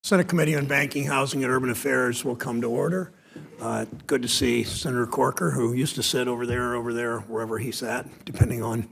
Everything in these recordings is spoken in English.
Senate Committee on Banking, Housing, and Urban Affairs will come to order. Good to see Senator Corker, who used to sit over there, wherever he sat, depending on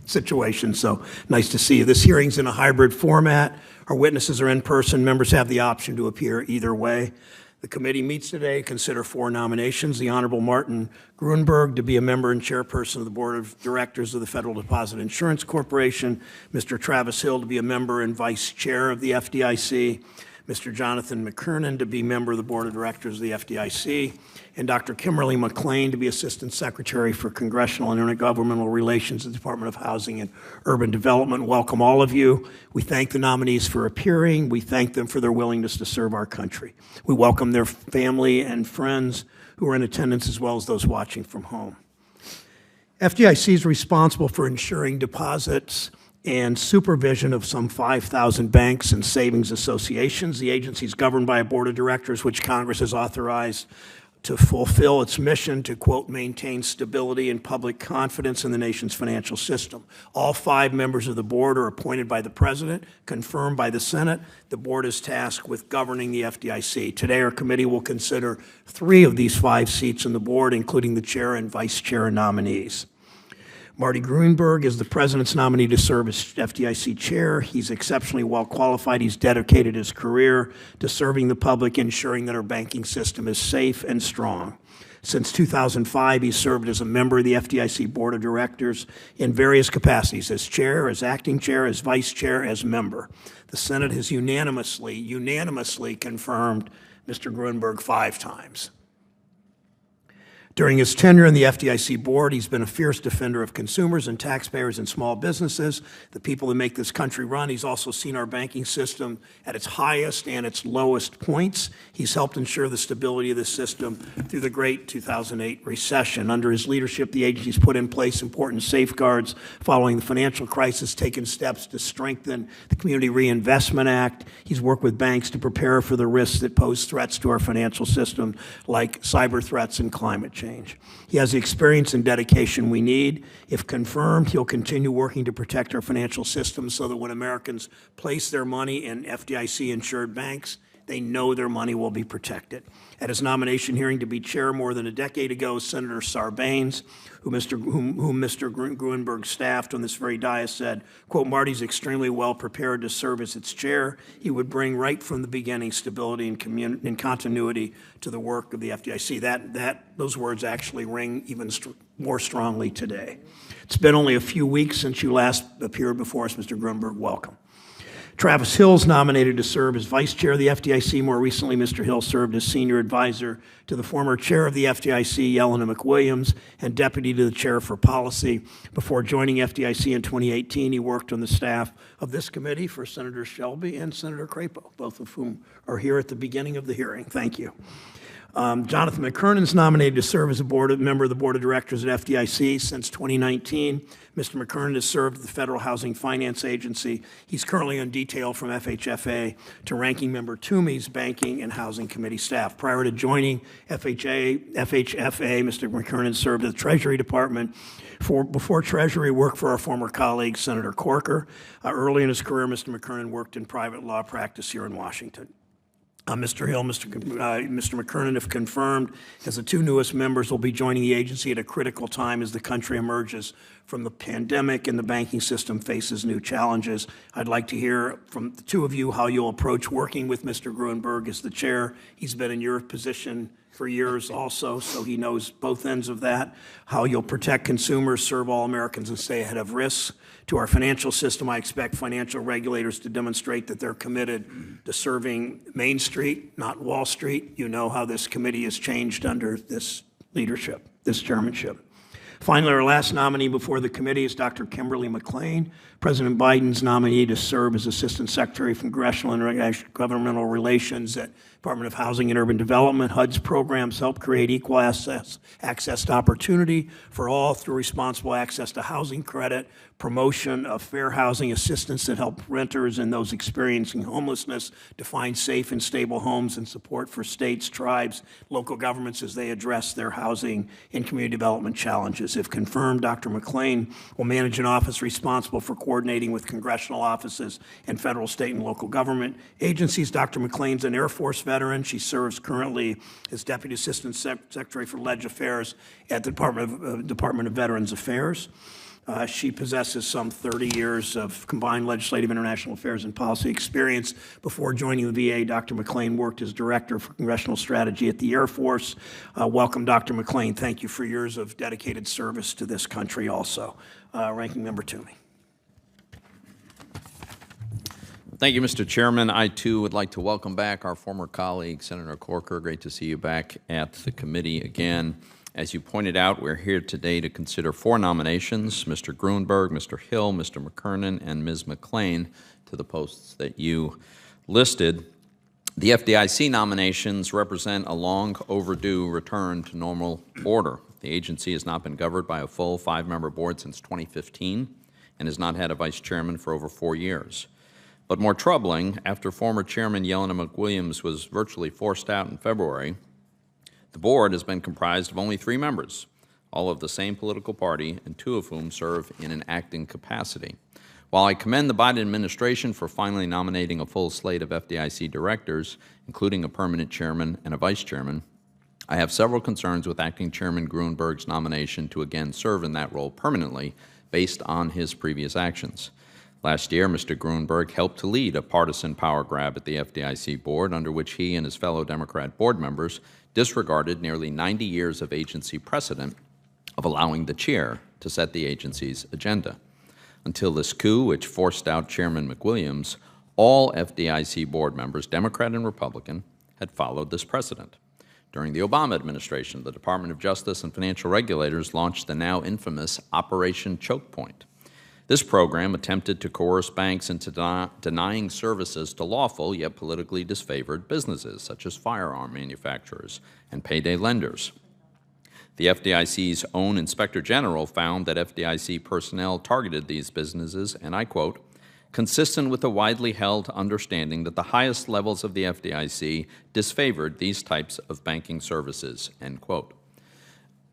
situation. So nice to see you. This hearing's in a hybrid format. Our witnesses are in person. Members have the option to appear either way. The committee meets today to consider 4 nominations. The Honorable Martin Gruenberg to be a member and chairperson of the Board of Directors of the Federal Deposit Insurance Corporation. Mr. Travis Hill to be a member and vice chair of the FDIC. Mr. Jonathan McKernan to be member of the Board of Directors of the FDIC, and Dr. Kimberly McLean to be Assistant Secretary for Congressional and Intergovernmental Relations at the Department of Housing and Urban Development. Welcome all of you. We thank the nominees for appearing. We thank them for their willingness to serve our country. We welcome their family and friends who are in attendance as well as those watching from home. FDIC is responsible for ensuring deposits and supervision of some 5,000 banks and savings associations. The agency is governed by a board of directors which Congress has authorized to fulfill its mission to, quote, maintain stability and public confidence in the nation's financial system. All 5 members of the board are appointed by the President, confirmed by the Senate. The board is tasked with governing the FDIC. Today, our committee will consider 3 of these 5 seats on the board, including the chair and vice chair nominees. Marty Gruenberg is the President's nominee to serve as FDIC chair. He's exceptionally well qualified. He's dedicated his career to serving the public, ensuring that our banking system is safe and strong. Since 2005, he's served as a member of the FDIC Board of Directors in various capacities, as chair, as acting chair, as vice chair, as member. The Senate has unanimously confirmed Mr. Gruenberg 5 times. During his tenure in the FDIC board, he's been a fierce defender of consumers and taxpayers and small businesses, the people that make this country run. He's also seen our banking system at its highest and its lowest points. He's helped ensure the stability of the system through the great 2008 recession. Under his leadership, the agency's put in place important safeguards following the financial crisis, taken steps to strengthen the Community Reinvestment Act. He's worked with banks to prepare for the risks that pose threats to our financial system, like cyber threats and climate change. He has the experience and dedication we need. If confirmed, he'll continue working to protect our financial system so that when Americans place their money in FDIC-insured banks, they know their money will be protected. At his nomination hearing to be chair more than a decade ago, Senator Sarbanes, whom Mr. Gruenberg staffed on this very dais, said, quote, Marty's extremely well prepared to serve as its chair. He would bring right from the beginning stability and continuity to the work of the FDIC. Those words actually ring even more strongly today. It's been only a few weeks since you last appeared before us, Mr. Gruenberg. Welcome. Travis Hill is nominated to serve as vice chair of the FDIC. More recently, Mr. Hill served as senior advisor to the former chair of the FDIC, Yelena McWilliams, and deputy to the chair for policy. Before joining FDIC in 2018, he worked on the staff of this committee for Senator Shelby and Senator Crapo, both of whom are here at the beginning of the hearing. Thank you. Jonathan McKernan is nominated to serve as a member of the Board of Directors at FDIC since 2019. Mr. McKernan has served at the Federal Housing Finance Agency. He's currently on detail from FHFA to Ranking Member Toomey's Banking and Housing Committee staff. Prior to joining FHFA, Mr. McKernan served at the Treasury Department. Before Treasury, worked for our former colleague, Senator Corker. Early in his career, Mr. McKernan worked in private law practice here in Washington. Mr. Hill, Mr. McKernan, if confirmed, as the 2 newest members, will be joining the agency at a critical time as the country emerges from the pandemic and the banking system faces new challenges. I'd like to hear from the 2 of you how you'll approach working with Mr. Gruenberg as the chair. He's been in your position for years also, so he knows both ends of that. How you'll protect consumers, serve all Americans, and stay ahead of risks. To our financial system, I expect financial regulators to demonstrate that they're committed to serving Main Street, not Wall Street. You know how this committee has changed under this leadership, this chairmanship. Finally, our last nominee before the committee is Dr. Kimberly McLean, President Biden's nominee to serve as Assistant Secretary for Congressional and Intergovernmental Relations at Department of Housing and Urban Development. HUD's programs help create equal access to opportunity for all through responsible access to housing credit, promotion of fair housing assistance that help renters and those experiencing homelessness to find safe and stable homes, and support for states, tribes, local governments as they address their housing and community development challenges. business. If confirmed, Dr. McLean will manage an office responsible for coordinating with congressional offices and federal, state, and local government agencies. Dr. McLean's an Air Force veteran. She serves currently as Deputy Assistant Secretary for Leg Affairs at the Department of Veterans Affairs. She possesses some 30 years of combined legislative, international affairs, and policy experience. Before joining the VA, Dr. McLean worked as Director for Congressional Strategy at the Air Force. Welcome, Dr. McLean. Thank you for years of dedicated service to this country also. Ranking Member Toomey. Thank you, Mr. Chairman. I, too, would like to welcome back our former colleague, Senator Corker. Great to see you back at the committee again. As you pointed out, we're here today to consider 4 nominations, Mr. Gruenberg, Mr. Hill, Mr. McKernan, and Ms. McLean, to the posts that you listed. The FDIC nominations represent a long overdue return to normal order. The agency has not been governed by a full 5-member board since 2015 and has not had a vice chairman for over 4 years. But more troubling, after former Chairman Yelena McWilliams was virtually forced out in February, the board has been comprised of only 3 members, all of the same political party, and 2 of whom serve in an acting capacity. While I commend the Biden administration for finally nominating a full slate of FDIC directors, including a permanent chairman and a vice chairman, I have several concerns with Acting Chairman Gruenberg's nomination to again serve in that role permanently based on his previous actions. Last year, Mr. Gruenberg helped to lead a partisan power grab at the FDIC board, under which he and his fellow Democrat board members disregarded nearly 90 years of agency precedent of allowing the chair to set the agency's agenda. Until this coup, which forced out Chairman McWilliams, all FDIC board members, Democrat and Republican, had followed this precedent. During the Obama administration, the Department of Justice and financial regulators launched the now infamous Operation Choke Point. This program attempted to coerce banks into denying services to lawful yet politically disfavored businesses, such as firearm manufacturers and payday lenders. The FDIC's own Inspector General found that FDIC personnel targeted these businesses, and I quote, consistent with the widely held understanding that the highest levels of the FDIC disfavored these types of banking services, end quote.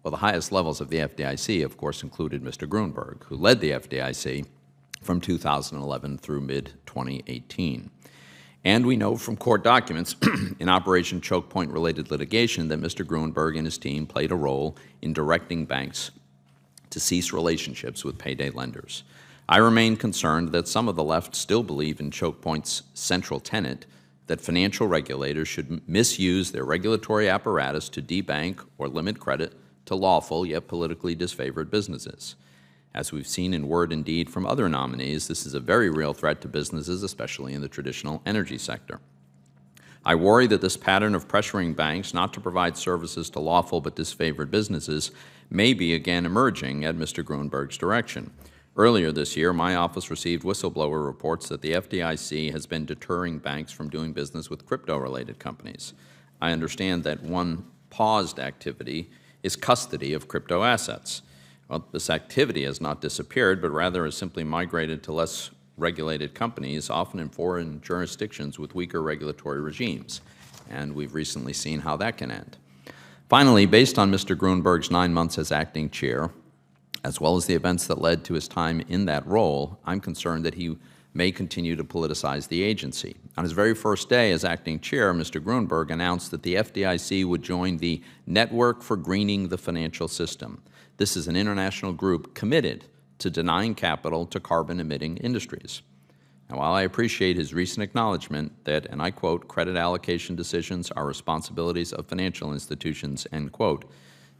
Well, the highest levels of the FDIC, of course, included Mr. Gruenberg, who led the FDIC from 2011 through mid-2018. And we know from court documents in Operation Choke Point-related litigation that Mr. Gruenberg and his team played a role in directing banks to cease relationships with payday lenders. I remain concerned that some of the left still believe in Choke Point's central tenet that financial regulators should misuse their regulatory apparatus to debank or limit credit to lawful yet politically disfavored businesses. As we've seen in word and deed from other nominees, this is a very real threat to businesses, especially in the traditional energy sector. I worry that this pattern of pressuring banks not to provide services to lawful but disfavored businesses may be again emerging at Mr. Gruenberg's direction. Earlier this year, my office received whistleblower reports that the FDIC has been deterring banks from doing business with crypto-related companies. I understand that one paused activity is custody of crypto assets. Well, this activity has not disappeared, but rather has simply migrated to less regulated companies, often in foreign jurisdictions with weaker regulatory regimes. And we've recently seen how that can end. Finally, based on Mr. Gruenberg's 9 months as acting chair, as well as the events that led to his time in that role, I'm concerned that he may continue to politicize the agency. On his very first day as acting chair, Mr. Gruenberg announced that the FDIC would join the Network for Greening the Financial System. This is an international group committed to denying capital to carbon-emitting industries. Now, while I appreciate his recent acknowledgement that, and I quote, credit allocation decisions are responsibilities of financial institutions, end quote,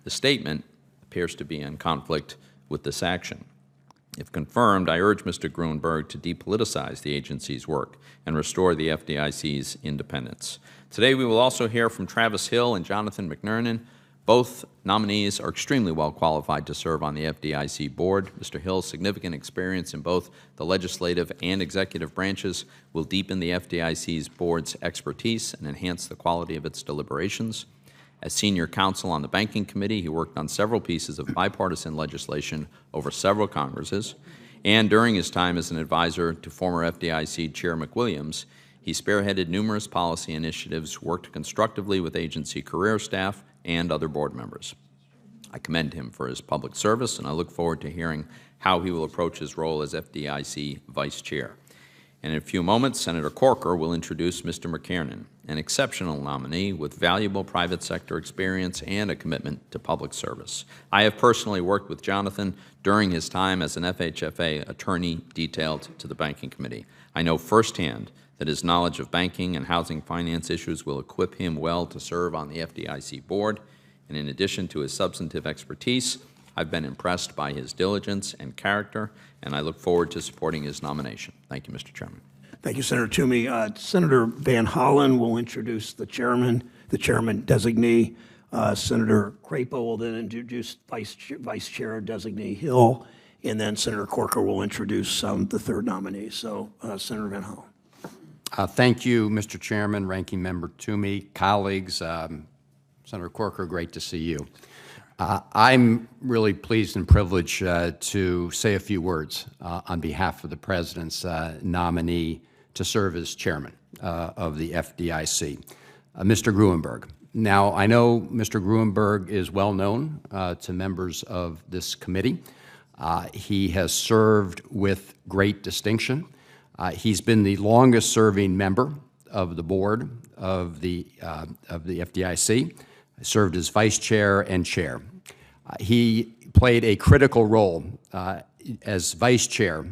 the statement appears to be in conflict with this action. If confirmed, I urge Mr. Gruenberg to depoliticize the agency's work and restore the FDIC's independence. Today, we will also hear from Travis Hill and Jonathan McKernan. Both nominees are extremely well qualified to serve on the FDIC board. Mr. Hill's significant experience in both the legislative and executive branches will deepen the FDIC's board's expertise and enhance the quality of its deliberations. As senior counsel on the Banking Committee, he worked on several pieces of bipartisan legislation over several Congresses, and during his time as an advisor to former FDIC Chair McWilliams, he spearheaded numerous policy initiatives, worked constructively with agency career staff, and other board members. I commend him for his public service, and I look forward to hearing how he will approach his role as FDIC Vice Chair. And in a few moments, Senator Corker will introduce Mr. McKiernan, an exceptional nominee with valuable private sector experience and a commitment to public service. I have personally worked with Jonathan during his time as an FHFA attorney detailed to the Banking Committee. I know firsthand that his knowledge of banking and housing finance issues will equip him well to serve on the FDIC board. And in addition to his substantive expertise, I've been impressed by his diligence and character, and I look forward to supporting his nomination. Thank you, Mr. Chairman. Thank you, Senator Toomey. Senator Van Hollen will introduce the chairman designee. Senator Crapo will then introduce Vice Chair designee Hill, and then Senator Corker will introduce the third nominee. So, Senator Van Hollen. Thank you, Mr. Chairman, Ranking Member Toomey, colleagues. Senator Corker, great to see you. I'm really pleased and privileged to say a few words on behalf of the President's nominee to serve as chairman of the FDIC, Mr. Gruenberg. Now, I know Mr. Gruenberg is well known to members of this committee. He has served with great distinction. He's been the longest-serving member of the board of the FDIC. Served as vice chair and chair. He played a critical role as vice chair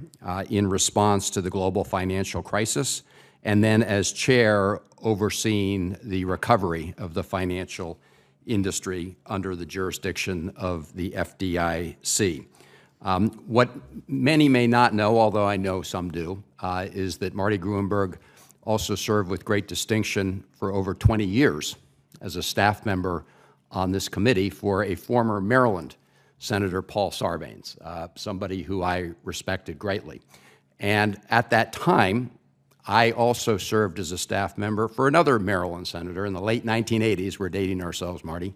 in response to the global financial crisis, and then as chair overseeing the recovery of the financial industry under the jurisdiction of the FDIC. What many may not know, although I know some do, is that Marty Gruenberg also served with great distinction for over 20 years as a staff member on this committee for a former Maryland Senator Paul Sarbanes, somebody who I respected greatly. And at that time, I also served as a staff member for another Maryland senator in the late 1980s. We're dating ourselves, Marty.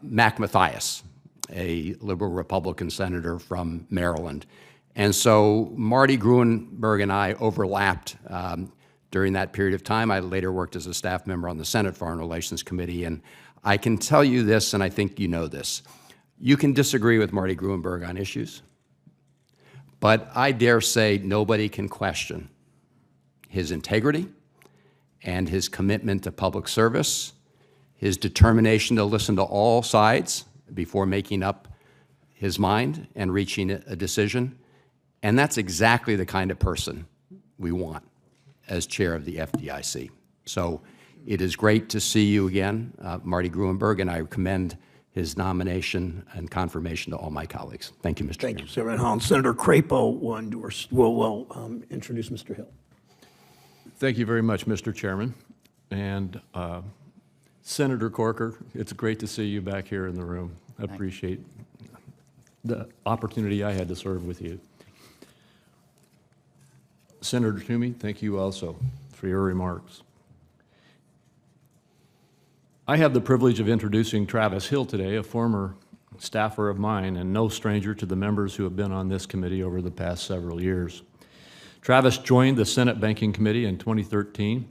Mac Mathias, a liberal Republican senator from Maryland. And so Marty Gruenberg and I overlapped during that period of time. I later worked as a staff member on the Senate Foreign Relations Committee, and I can tell you this, and I think you know this. You can disagree with Marty Gruenberg on issues, but I dare say nobody can question his integrity and his commitment to public service, his determination to listen to all sides before making up his mind and reaching a decision. And that's exactly the kind of person we want as chair of the FDIC. So it is great to see you again, Marty Gruenberg, and I commend his nomination and confirmation to all my colleagues. Thank you, Mr. Chairman. Thank you, Senator Van Hollen. Senator Crapo will introduce Mr. Hill. Thank you very much, Mr. Chairman. And Senator Corker, it's great to see you back here in the room. I appreciate the opportunity I had to serve with you. Senator Toomey, thank you also for your remarks. I have the privilege of introducing Travis Hill today, a former staffer of mine and no stranger to the members who have been on this committee over the past several years. Travis joined the Senate Banking Committee in 2013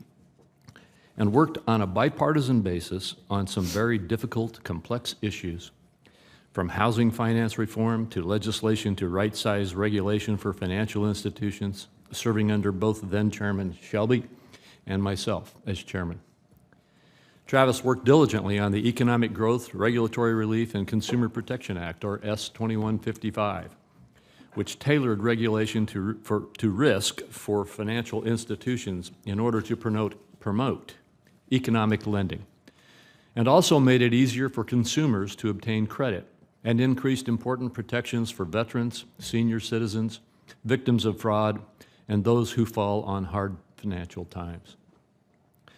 and worked on a bipartisan basis on some very difficult, complex issues, from housing finance reform to legislation to right-size regulation for financial institutions, serving under both then-Chairman Shelby and myself as chairman. Travis worked diligently on the Economic Growth, Regulatory Relief, and Consumer Protection Act, or S-2155, which tailored regulation to risk for financial institutions in order to promote economic lending, and also made it easier for consumers to obtain credit, and increased important protections for veterans, senior citizens, victims of fraud, and those who fall on hard financial times.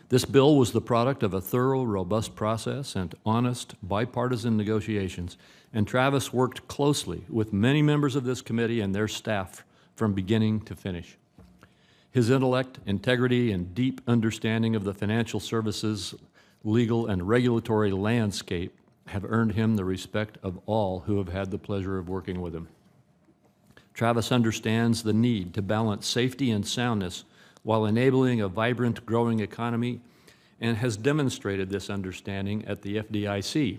This bill was the product of a thorough, robust process and honest, bipartisan negotiations, and Travis worked closely with many members of this committee and their staff from beginning to finish. His intellect, integrity, and deep understanding of the financial services, legal, and regulatory landscape have earned him the respect of all who have had the pleasure of working with him. Travis understands the need to balance safety and soundness while enabling a vibrant, growing economy, and has demonstrated this understanding at the FDIC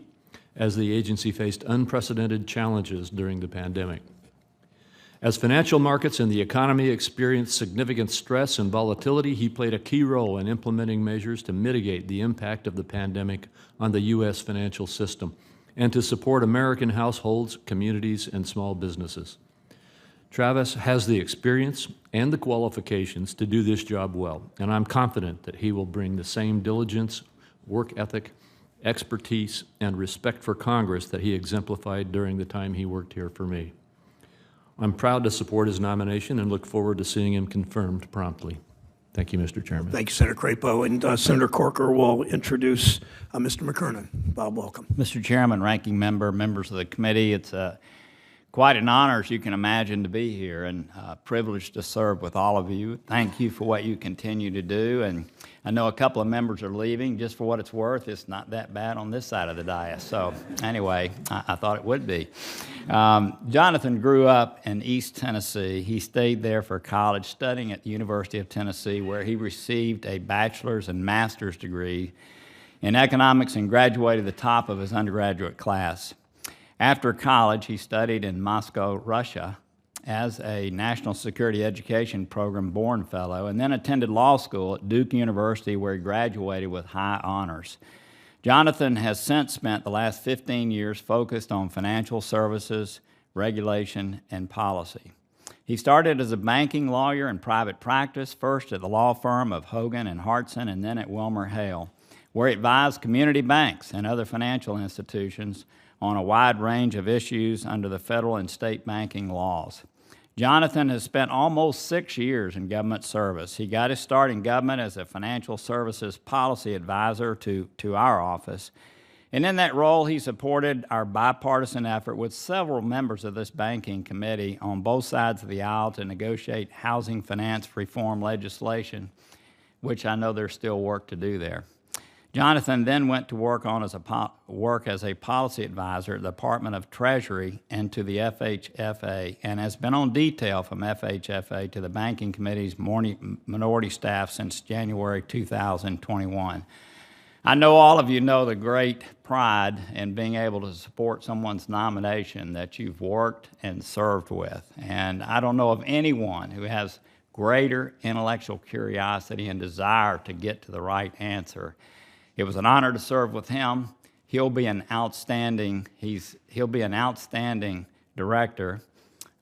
as the agency faced unprecedented challenges during the pandemic. As financial markets and the economy experienced significant stress and volatility, he played a key role in implementing measures to mitigate the impact of the pandemic on the U.S. financial system and to support American households, communities, and small businesses. Travis has the experience and the qualifications to do this job well, and I'm confident that he will bring the same diligence, work ethic, expertise, and respect for Congress that he exemplified during the time he worked here for me. I'm proud to support his nomination and look forward to seeing him confirmed promptly. Thank you, Mr. Chairman. Thank you, Senator Crapo. And Senator Corker will introduce Mr. McKernan. Bob, welcome. Mr. Chairman, Ranking Member, members of the committee, it's quite an honor, as you can imagine, to be here and a privilege to serve with all of you. Thank you for what you continue to do. And I know a couple of members are leaving. Just for what it's worth, it's not that bad on this side of the dais. So anyway, I thought it would be. Jonathan grew up in East Tennessee. He stayed there for college, studying at the University of Tennessee, where he received a bachelor's and master's degree in economics and graduated the top of his undergraduate class. After college, he studied in Moscow, Russia, as a National Security Education Program Bourne Fellow, and then attended law school at Duke University, where he graduated with high honors. Jonathan has since spent the last 15 years focused on financial services, regulation, and policy. He started as a banking lawyer in private practice, first at the law firm of Hogan and Hartson, and then at WilmerHale, where he advised community banks and other financial institutions on a wide range of issues under the federal and state banking laws. Jonathan has spent almost 6 years in government service. He got his start in government as a financial services policy advisor to our office. And in that role, he supported our bipartisan effort with several members of this banking committee on both sides of the aisle to negotiate housing finance reform legislation, which I know there's still work to do there. Jonathan then went to work as a policy advisor at the Department of Treasury and to the FHFA, and has been on detail from FHFA to the Banking Committee's minority staff since January 2021. I know all of you know the great pride in being able to support someone's nomination that you've worked and served with, and I don't know of anyone who has greater intellectual curiosity and desire to get to the right answer. It was an honor to serve with him. He'll be an outstanding director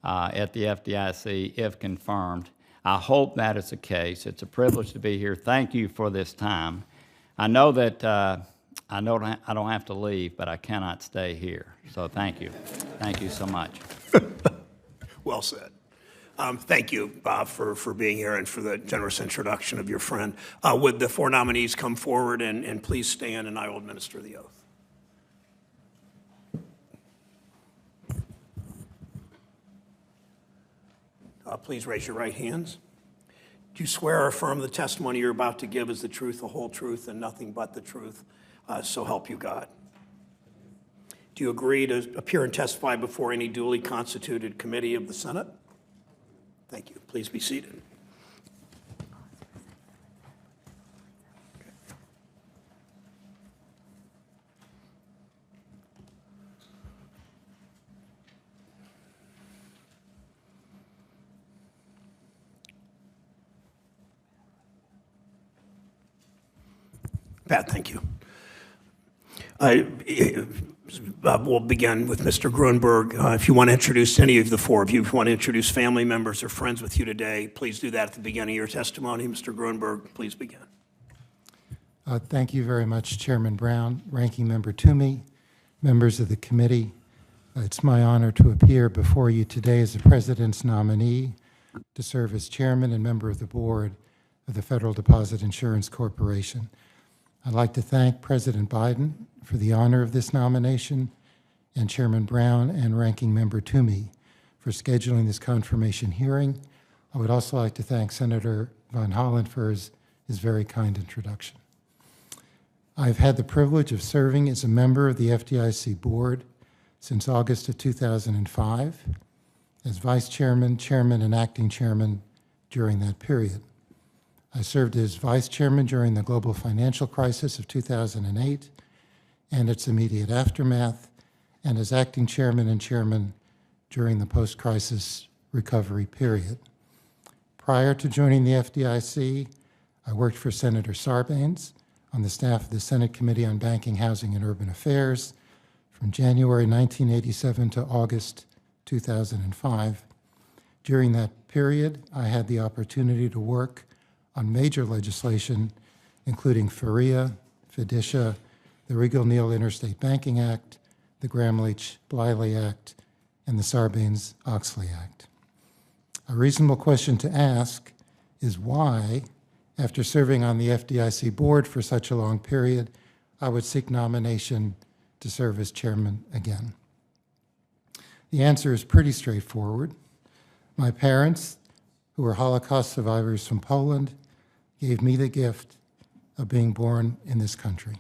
at the FDIC if confirmed. I hope that is the case. It's a privilege to be here. Thank you for this time. I know that I don't have to leave, but I cannot stay here. So thank you. Thank you so much. Well said. Thank you, Bob, for being here and for the generous introduction of your friend. Would the four nominees come forward and please stand, and I will administer the oath. Please raise your right hands. Do you swear or affirm the testimony you're about to give is the truth, the whole truth, and nothing but the truth? So help you God. Do you agree to appear and testify before any duly constituted committee of the Senate? Thank you. Please be seated. Pat, thank you. We'll begin with Mr. Grunberg. If you want to introduce any of the four of you, if you want to introduce family members or friends with you today, please do that at the beginning of your testimony. Mr. Grunberg, please begin. Thank you very much, Chairman Brown, Ranking Member Toomey, members of the committee. It's my honor to appear before you today as the President's nominee to serve as Chairman and member of the Board of the Federal Deposit Insurance Corporation. I'd like to thank President Biden for the honor of this nomination and Chairman Brown and Ranking Member Toomey for scheduling this confirmation hearing. I would also like to thank Senator Von Holland for his very kind introduction. I've had the privilege of serving as a member of the FDIC board since August of 2005, as Vice Chairman, Chairman, and Acting Chairman during that period. I served as Vice Chairman during the global financial crisis of 2008 and its immediate aftermath, and as acting chairman and chairman during the post-crisis recovery period. Prior to joining the FDIC, I worked for Senator Sarbanes on the staff of the Senate Committee on Banking, Housing, and Urban Affairs from January 1987 to August 2005. During that period, I had the opportunity to work on major legislation, including FERIA, FDICIA, the Regal-Neal Interstate Banking Act, the Gramm-Leach-Bliley Act, and the Sarbanes-Oxley Act. A reasonable question to ask is why, after serving on the FDIC board for such a long period, I would seek nomination to serve as chairman again. The answer is pretty straightforward. My parents, who were Holocaust survivors from Poland, gave me the gift of being born in this country.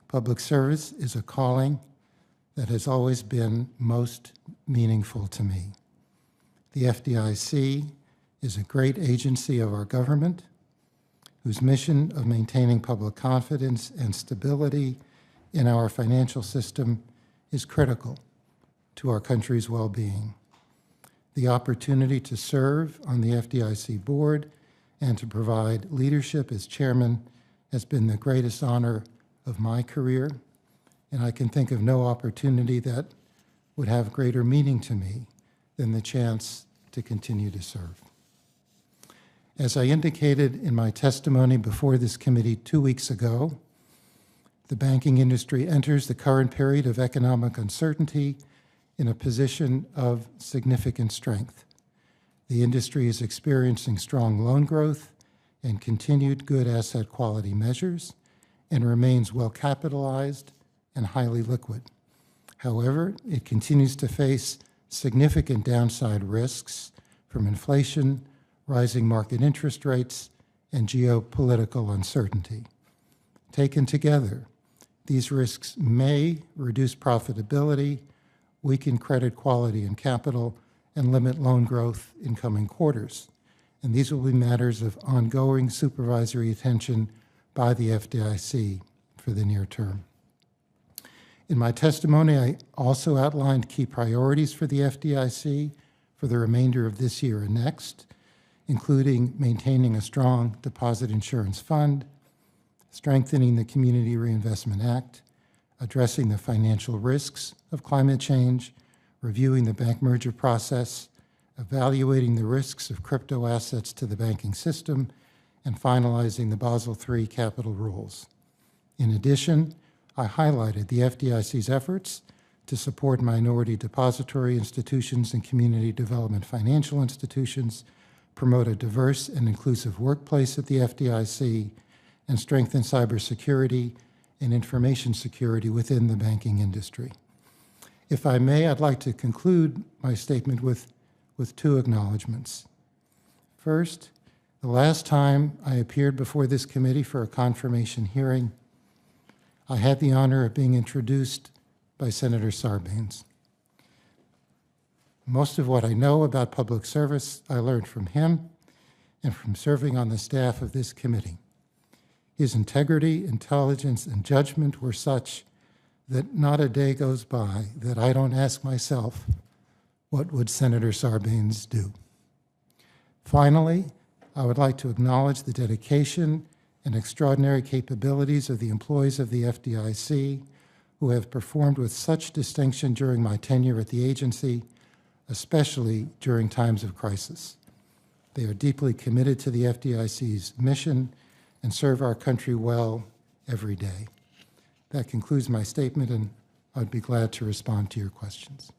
Public service is a calling that has always been most meaningful to me. The FDIC is a great agency of our government whose mission of maintaining public confidence and stability in our financial system is critical to our country's well-being. The opportunity to serve on the FDIC board and to provide leadership as chairman has been the greatest honor of my career, and I can think of no opportunity that would have greater meaning to me than the chance to continue to serve. As I indicated in my testimony before this committee 2 weeks ago, the banking industry enters the current period of economic uncertainty in a position of significant strength. The industry is experiencing strong loan growth and continued good asset quality measures and remains well capitalized and highly liquid. However, it continues to face significant downside risks from inflation, rising market interest rates, and geopolitical uncertainty. Taken together, these risks may reduce profitability, weaken credit quality and capital, and limit loan growth in coming quarters. And these will be matters of ongoing supervisory attention by the FDIC for the near term. In my testimony, I also outlined key priorities for the FDIC for the remainder of this year and next, including maintaining a strong deposit insurance fund, strengthening the Community Reinvestment Act, addressing the financial risks of climate change, reviewing the bank merger process, evaluating the risks of crypto assets to the banking system, and finalizing the Basel III capital rules. In addition, I highlighted the FDIC's efforts to support minority depository institutions and community development financial institutions, promote a diverse and inclusive workplace at the FDIC, and strengthen cybersecurity and information security within the banking industry. If I may, I'd like to conclude my statement with two acknowledgments. First, the last time I appeared before this committee for a confirmation hearing, I had the honor of being introduced by Senator Sarbanes. Most of what I know about public service I learned from him and from serving on the staff of this committee. His integrity, intelligence, and judgment were such that not a day goes by that I don't ask myself, what would Senator Sarbanes do? Finally, I would like to acknowledge the dedication and extraordinary capabilities of the employees of the FDIC who have performed with such distinction during my tenure at the agency, especially during times of crisis. They are deeply committed to the FDIC's mission and serve our country well every day. That concludes my statement, and I'd be glad to respond to your questions.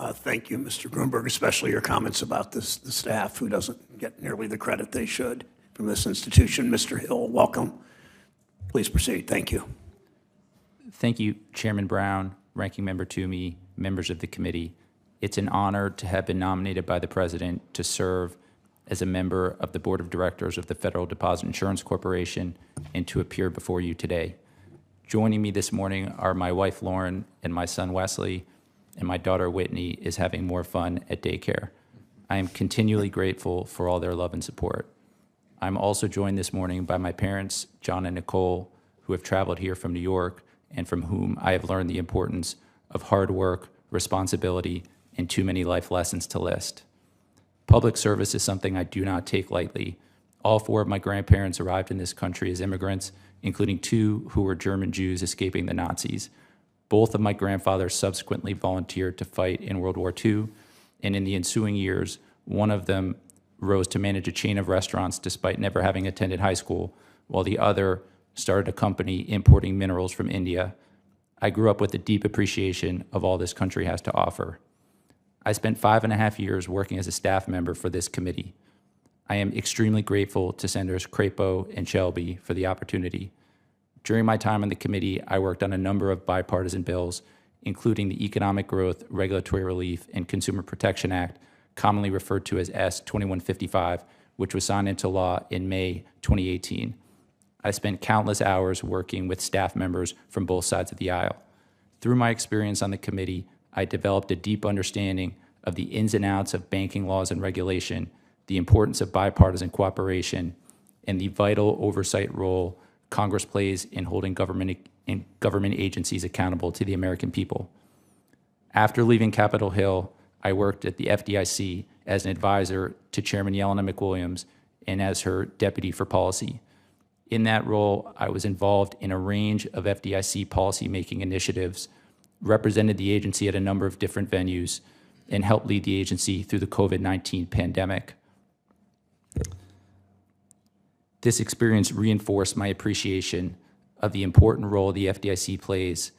Thank you, Mr. Grunberg, especially your comments about the staff who doesn't get nearly the credit they should from this institution. Mr. Hill, welcome. Please proceed. Thank you. Thank you, Chairman Brown, Ranking Member Toomey, members of the committee. It's an honor to have been nominated by the President to serve as a member of the Board of Directors of the Federal Deposit Insurance Corporation and to appear before you today. Joining me this morning are my wife, Lauren, and my son, Wesley, and my daughter, Whitney, is having more fun at daycare. I am continually grateful for all their love and support. I'm also joined this morning by my parents, John and Nicole, who have traveled here from New York and from whom I have learned the importance of hard work, responsibility, and too many life lessons to list. Public service is something I do not take lightly. All 4 of my grandparents arrived in this country as immigrants, including 2 who were German Jews escaping the Nazis. Both of my grandfathers subsequently volunteered to fight in World War II, and in the ensuing years, one of them rose to manage a chain of restaurants despite never having attended high school, while the other started a company importing minerals from India. I grew up with a deep appreciation of all this country has to offer. I spent 5.5 years working as a staff member for this committee. I am extremely grateful to Senators Crapo and Shelby for the opportunity. During my time on the committee, I worked on a number of bipartisan bills, including the Economic Growth, Regulatory Relief, and Consumer Protection Act, commonly referred to as S-2155, which was signed into law in May 2018. I spent countless hours working with staff members from both sides of the aisle. Through my experience on the committee, I developed a deep understanding of the ins and outs of banking laws and regulation, the importance of bipartisan cooperation, and the vital oversight role Congress plays in holding government agencies accountable to the American people. After leaving Capitol Hill, I worked at the FDIC as an advisor to Chairman Yelena McWilliams and as her deputy for policy. In that role, I was involved in a range of FDIC policymaking initiatives, represented the agency at a number of different venues, and helped lead the agency through the COVID-19 pandemic. This experience reinforced my appreciation of the important role the FDIC plays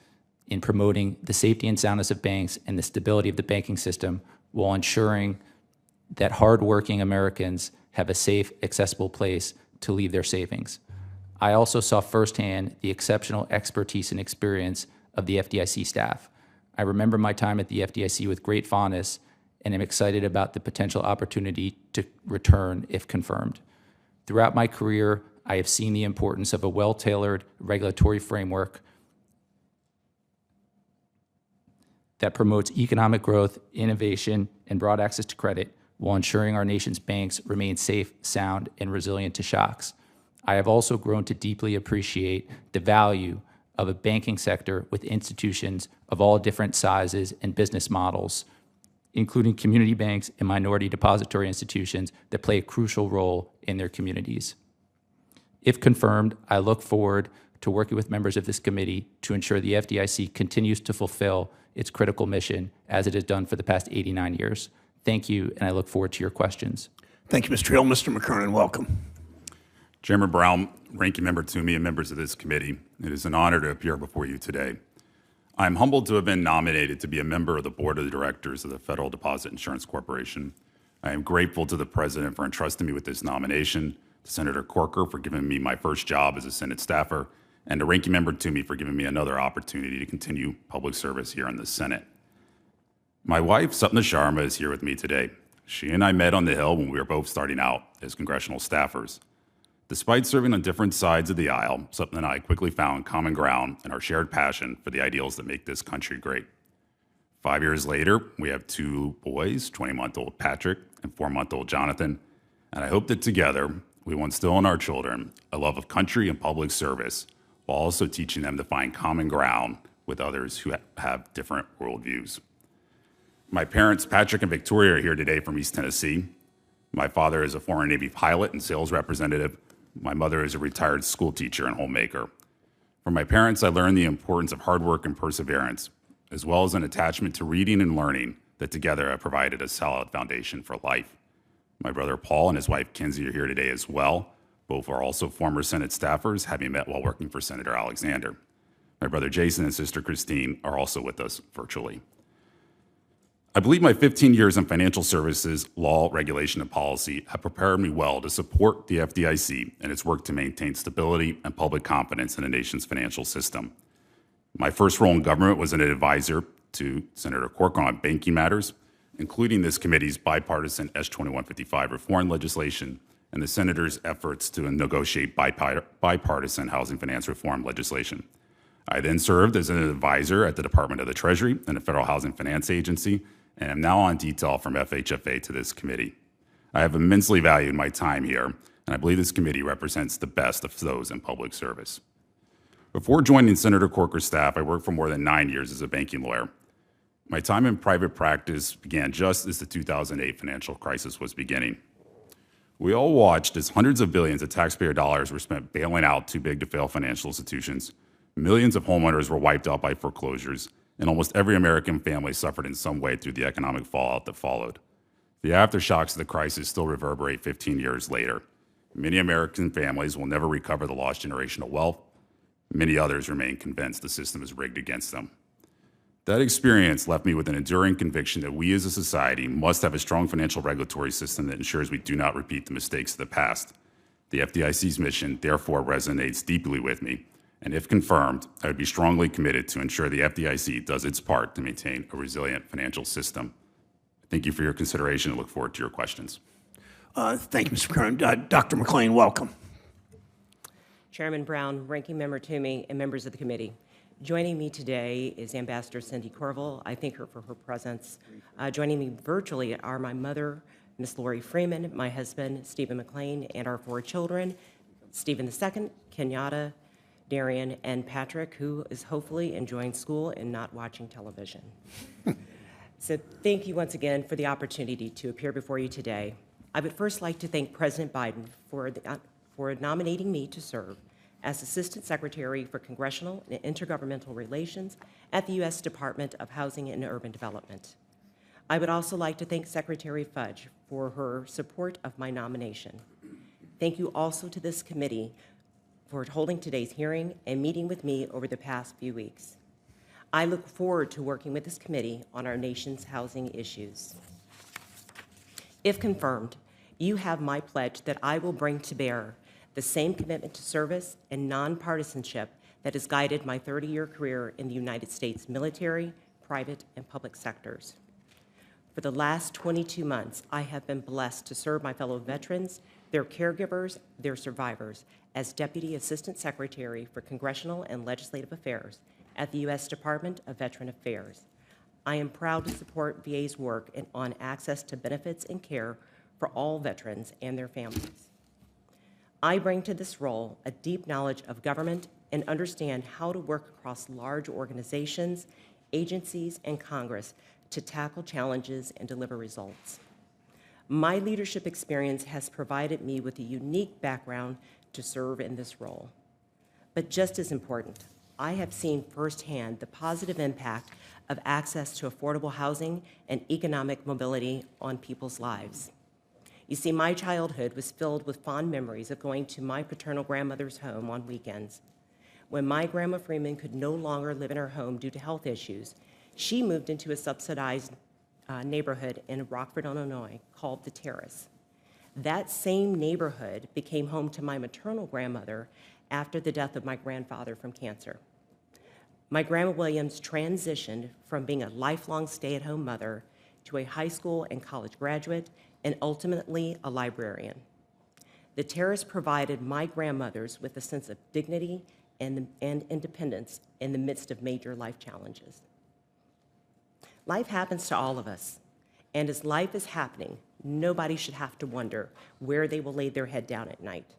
in promoting the safety and soundness of banks and the stability of the banking system while ensuring that hardworking Americans have a safe, accessible place to leave their savings. I also saw firsthand the exceptional expertise and experience of the FDIC staff. I remember my time at the FDIC with great fondness and am excited about the potential opportunity to return if confirmed. Throughout my career, I have seen the importance of a well-tailored regulatory framework that promotes economic growth, innovation, and broad access to credit while ensuring our nation's banks remain safe, sound, and resilient to shocks. I have also grown to deeply appreciate the value of a banking sector with institutions of all different sizes and business models, including community banks and minority depository institutions that play a crucial role in their communities. If confirmed, I look forward to working with members of this committee to ensure the FDIC continues to fulfill its critical mission as it has done for the past 89 years. Thank you, and I look forward to your questions. Thank you, Mr. Hill. Mr. McKernan, welcome. Chairman Brown, Ranking Member Toomey, and members of this committee, it is an honor to appear before you today. I am humbled to have been nominated to be a member of the Board of Directors of the Federal Deposit Insurance Corporation. I am grateful to the President for entrusting me with this nomination, to Senator Corker for giving me my first job as a Senate staffer, and to Ranking Member Toomey for giving me another opportunity to continue public service here in the Senate. My wife, Sapna Sharma, is here with me today. She and I met on the Hill when we were both starting out as congressional staffers. Despite serving on different sides of the aisle, Sapna and I quickly found common ground in our shared passion for the ideals that make this country great. 5 years later, we have 2 boys, 20-month-old Patrick and 4-month-old Jonathan, and I hope that together we will instill in our children a love of country and public service while also teaching them to find common ground with others who have different worldviews. My parents, Patrick and Victoria, are here today from East Tennessee. My father is a former Navy pilot and sales representative. My mother is a retired school teacher and homemaker. From my parents, I learned the importance of hard work and perseverance, as well as an attachment to reading and learning that together have provided a solid foundation for life. My brother Paul and his wife Kinsey are here today as well. Both are also former Senate staffers, having met while working for Senator Alexander. My brother Jason and sister Christine are also with us virtually. I believe my 15 years in financial services, law, regulation, and policy have prepared me well to support the FDIC and its work to maintain stability and public confidence in the nation's financial system. My first role in government was as an advisor to Senator Corker on banking matters, including this committee's bipartisan S-2155 reform legislation and the senator's efforts to negotiate bipartisan housing finance reform legislation. I then served as an advisor at the Department of the Treasury and the Federal Housing Finance Agency, and am now on detail from FHFA to this committee. I have immensely valued my time here, and I believe this committee represents the best of those in public service. Before joining Senator Corker's staff, I worked for more than 9 years as a banking lawyer. My time in private practice began just as the 2008 financial crisis was beginning. We all watched as hundreds of billions of taxpayer dollars were spent bailing out too big to fail financial institutions. Millions of homeowners were wiped out by foreclosures, and almost every American family suffered in some way through the economic fallout that followed. The aftershocks of the crisis still reverberate 15 years later. Many American families will never recover the lost generational wealth. Many others remain convinced the system is rigged against them. That experience left me with an enduring conviction that we as a society must have a strong financial regulatory system that ensures we do not repeat the mistakes of the past. The FDIC's mission, therefore, resonates deeply with me, and if confirmed, I would be strongly committed to ensure the FDIC does its part to maintain a resilient financial system. Thank you for your consideration and look forward to your questions. Thank you, Mr. Cronin. Dr. McLean, welcome. Chairman Brown, Ranking Member Toomey, and members of the committee. Joining me today is Ambassador Cindy Corville. I thank her for her presence. Joining me virtually are my mother, Miss Lori Freeman, my husband, Stephen McLean, and our 4 children, Stephen II, Kenyatta, Darian, and Patrick, who is hopefully enjoying school and not watching television. So thank you once again for the opportunity to appear before you today. I would first like to thank President Biden for nominating me to serve as Assistant Secretary for Congressional and Intergovernmental Relations at the U.S. Department of Housing and Urban Development. I would also like to thank Secretary Fudge for her support of my nomination. Thank you also to this committee for holding today's hearing and meeting with me over the past few weeks. I look forward to working with this committee on our nation's housing issues. If confirmed, you have my pledge that I will bring to bear the same commitment to service and nonpartisanship that has guided my 30-year career in the United States military, private, and public sectors. For the last 22 months, I have been blessed to serve my fellow veterans, their caregivers, their survivors, as Deputy Assistant Secretary for Congressional and Legislative Affairs at the U.S. Department of Veteran Affairs. I am proud to support VA's work on access to benefits and care for all veterans and their families. I bring to this role a deep knowledge of government and understand how to work across large organizations, agencies, and Congress to tackle challenges and deliver results. My leadership experience has provided me with a unique background to serve in this role. But just as important, I have seen firsthand the positive impact of access to affordable housing and economic mobility on people's lives. You see, my childhood was filled with fond memories of going to my paternal grandmother's home on weekends. When my Grandma Freeman could no longer live in her home due to health issues, she moved into a subsidized neighborhood in Rockford, Illinois, called The Terrace. That same neighborhood became home to my maternal grandmother after the death of my grandfather from cancer. My Grandma Williams transitioned from being a lifelong stay-at-home mother to a high school and college graduate, and ultimately a librarian. The Terrace provided my grandmothers with a sense of dignity and independence in the midst of major life challenges. Life happens to all of us, and as life is happening, nobody should have to wonder where they will lay their head down at night.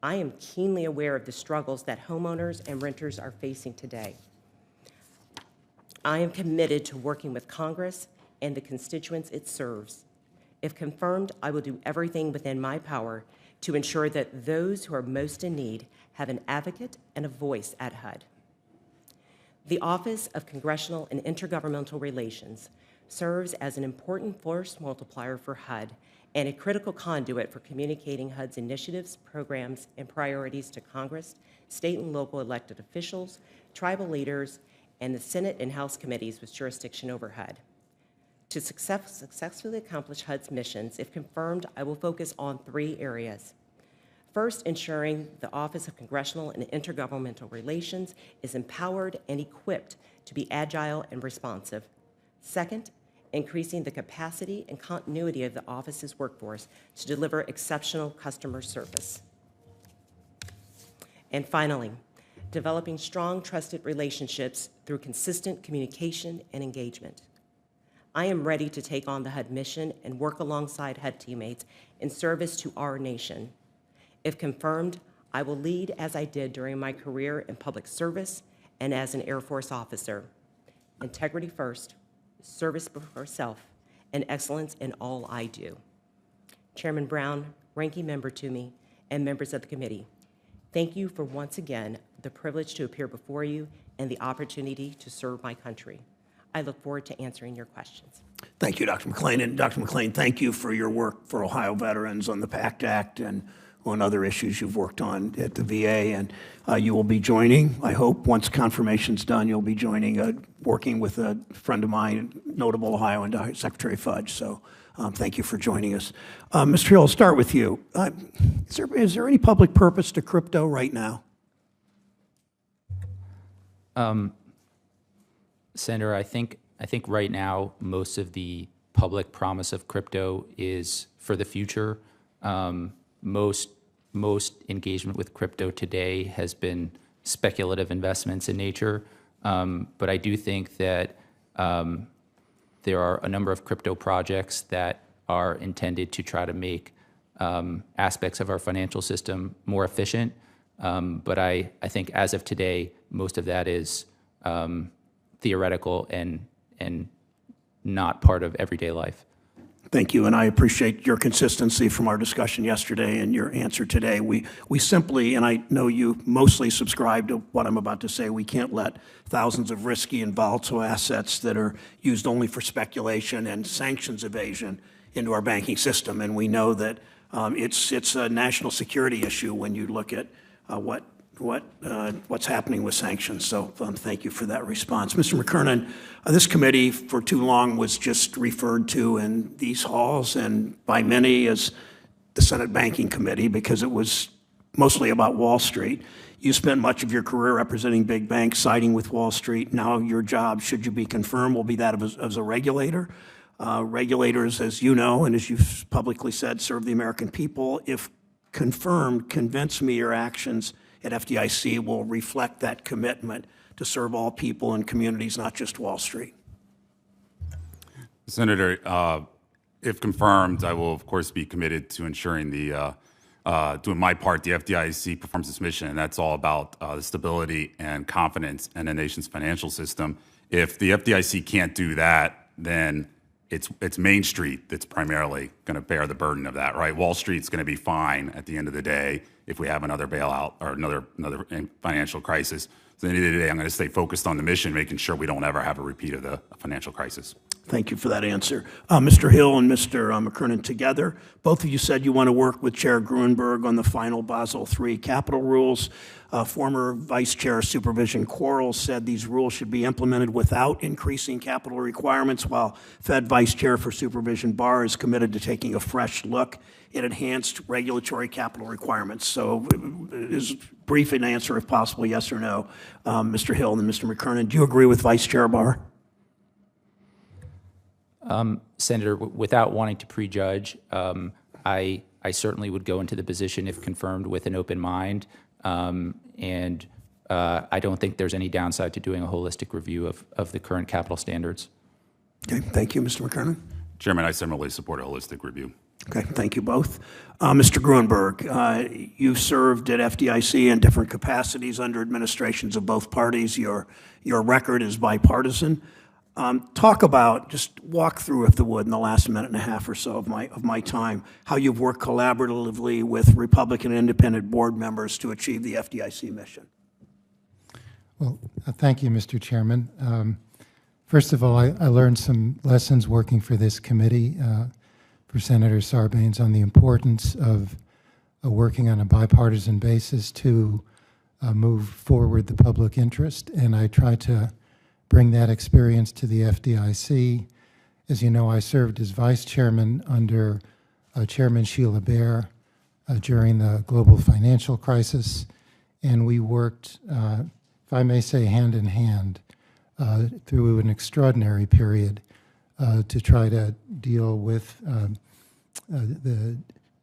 I am keenly aware of the struggles that homeowners and renters are facing today. I am committed to working with Congress and the constituents it serves. If confirmed, I will do everything within my power to ensure that those who are most in need have an advocate and a voice at HUD. The Office of Congressional and Intergovernmental Relations serves as an important force multiplier for HUD and a critical conduit for communicating HUD's initiatives, programs, and priorities to Congress, state and local elected officials, tribal leaders, and the Senate and House committees with jurisdiction over HUD. To successfully accomplish HUD's missions, if confirmed, I will focus on 3 areas. First, ensuring the Office of Congressional and Intergovernmental Relations is empowered and equipped to be agile and responsive. Second, increasing the capacity and continuity of the office's workforce to deliver exceptional customer service. And finally, developing strong, trusted relationships through consistent communication and engagement. I am ready to take on the HUD mission and work alongside HUD teammates in service to our nation. If confirmed, I will lead as I did during my career in public service and as an Air Force officer. Integrity first, service before self, and excellence in all I do. Chairman Brown, Ranking Member Toomey, and members of the committee, thank you for once again the privilege to appear before you and the opportunity to serve my country. I look forward to answering your questions. Thank you, Dr. McLean. And Dr. McLean, thank you for your work for Ohio veterans on the PACT Act and on other issues you've worked on at the VA. And you will be joining, I hope, once confirmation's done, you'll be joining, working with a friend of mine, notable Ohioan, Secretary Fudge. So thank you for joining us. Mr. Hill, I'll start with you. Is there any public purpose to crypto right now? Senator, I think right now most of the public promise of crypto is for the future. Most engagement with crypto today has been speculative investments in nature, but I do think that there are a number of crypto projects that are intended to try to make aspects of our financial system more efficient. But I think as of today, most of that is theoretical and not part of everyday life. Thank you, and I appreciate your consistency from our discussion yesterday and your answer today. We simply, and I know you mostly subscribe to what I'm about to say, we can't let thousands of risky and volatile assets that are used only for speculation and sanctions evasion into our banking system. And we know that it's a national security issue when you look at what's happening with sanctions. So thank you for that response. Mr. McKernan, this committee for too long was just referred to in these halls and by many as the Senate Banking Committee because it was mostly about Wall Street. You spent much of your career representing big banks, siding with Wall Street. Now your job, should you be confirmed, will be that of as a regulator. Regulators, as you know, and as you've publicly said, serve the American people. If confirmed, convince me your actions at FDIC will reflect that commitment to serve all people and communities, not just Wall Street. Senator, if confirmed, I will, of course, be committed to ensuring doing my part, the FDIC performs its mission, and that's all about the stability and confidence in the nation's financial system. If the FDIC can't do that, then it's Main Street that's primarily going to bear the burden of that, right? Wall Street's going to be fine at the end of the day if we have another bailout or another financial crisis. So at the end of the day, I'm going to stay focused on the mission, making sure we don't ever have a repeat of the financial crisis. Thank you for that answer. Mr. Hill and Mr. McKernan together, both of you said you want to work with Chair Gruenberg on the final Basel III capital rules. Former Vice Chair of Supervision Quarles said these rules should be implemented without increasing capital requirements, while Fed Vice Chair for Supervision Barr is committed to taking a fresh look at enhanced regulatory capital requirements. So as brief an answer, if possible, yes or no. Mr. Hill and Mr. McKernan, do you agree with Vice Chair Barr? Senator, without wanting to prejudge, I certainly would go into the position, if confirmed, with an open mind. And I don't think there's any downside to doing a holistic review of the current capital standards. Okay, thank you, Mr. McKernan. Chairman, I similarly support a holistic review. Okay, thank you both. Mr. Gruenberg, you've served at FDIC in different capacities under administrations of both parties. Your record is bipartisan. Talk about, just walk through, if you would, in the last minute and a half or so of my time, how you've worked collaboratively with Republican and independent board members to achieve the FDIC mission. Well, thank you, Mr. Chairman. First of all, I learned some lessons working for this committee, for Senator Sarbanes, on the importance of working on a bipartisan basis to move forward the public interest, and I try to bring that experience to the FDIC. As you know, I served as vice chairman under Chairman Sheila Bair during the global financial crisis, and we worked, if I may say, hand in hand through an extraordinary period to try to deal with the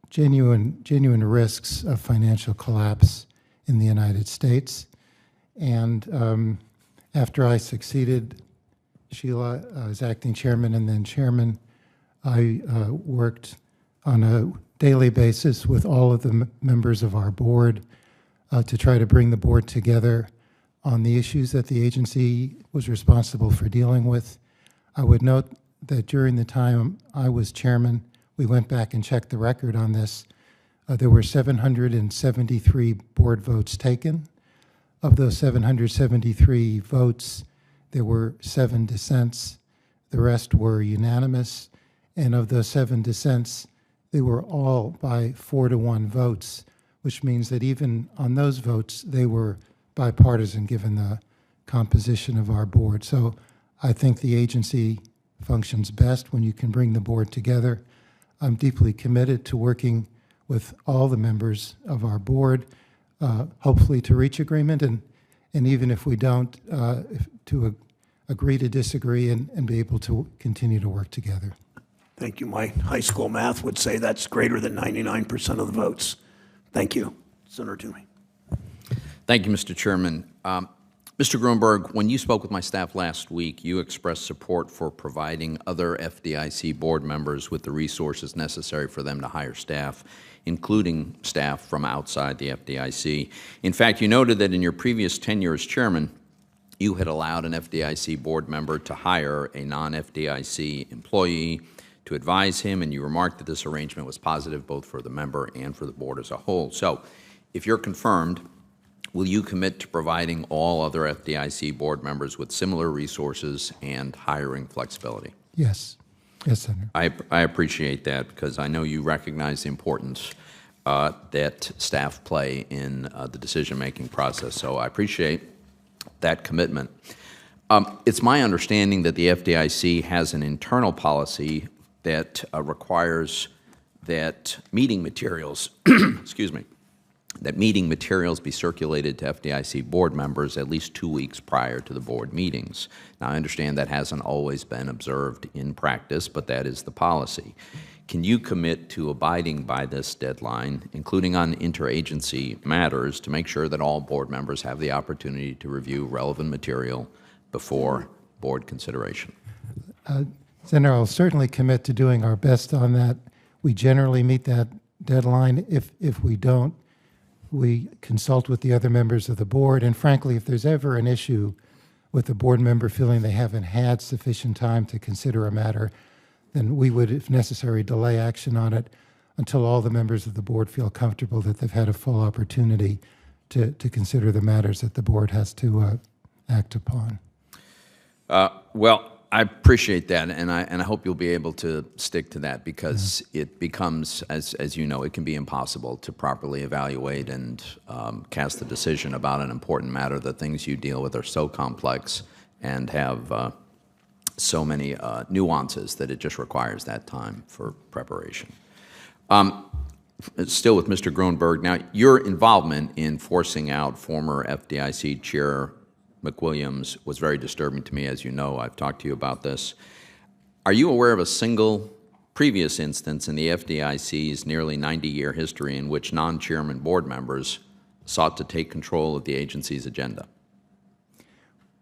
genuine risks of financial collapse in the United States. And after I succeeded Sheila as acting chairman and then chairman, I worked on a daily basis with all of the members of our board to try to bring the board together on the issues that the agency was responsible for dealing with. I would note that during the time I was chairman, we went back and checked the record on this. There were 773 board votes taken. Of those 773 votes, there were 7 dissents. The rest were unanimous. And of those 7 dissents, they were all by 4-to-1 votes, which means that even on those votes, they were bipartisan given the composition of our board. So I think the agency functions best when you can bring the board together. I'm deeply committed to working with all the members of our board, hopefully to reach agreement, and even if we don't, to agree to disagree and be able to continue to work together. Thank you. My high school math would say that's greater than 99% of the votes. Thank you. Senator Toomey. Thank you, Mr. Chairman. Mr. Grunberg, when you spoke with my staff last week, you expressed support for providing other FDIC board members with the resources necessary for them to hire staff, including staff from outside the FDIC. In fact, you noted that in your previous tenure as chairman, you had allowed an FDIC board member to hire a non-FDIC employee to advise him, and you remarked that this arrangement was positive both for the member and for the board as a whole. So, if you're confirmed, will you commit to providing all other FDIC board members with similar resources and hiring flexibility? Yes. Yes, Senator. I appreciate that because I know you recognize the importance that staff play in the decision-making process. So I appreciate that commitment. It's my understanding that the FDIC has an internal policy that requires that meeting materials, excuse me, that meeting materials be circulated to FDIC board members at least 2 weeks prior to the board meetings. Now, I understand that hasn't always been observed in practice, but that is the policy. Can you commit to abiding by this deadline, including on interagency matters, to make sure that all board members have the opportunity to review relevant material before board consideration? Senator, I'll certainly commit to doing our best on that. We generally meet that deadline. If we don't, we consult with the other members of the board, and frankly, if there's ever an issue with a board member feeling they haven't had sufficient time to consider a matter, then we would, if necessary, delay action on it until all the members of the board feel comfortable that they've had a full opportunity to consider the matters that the board has to act upon. Well, I appreciate that, and I hope you'll be able to stick to that because it becomes, as you know, it can be impossible to properly evaluate and cast a decision about an important matter. The things you deal with are so complex and have so many nuances that it just requires that time for preparation. Still with Mr. Grunberg, now your involvement in forcing out former FDIC Chair McWilliams was very disturbing to me. As you know, I've talked to you about this. Are you aware of a single previous instance in the FDIC's nearly 90-year history in which non-chairman board members sought to take control of the agency's agenda?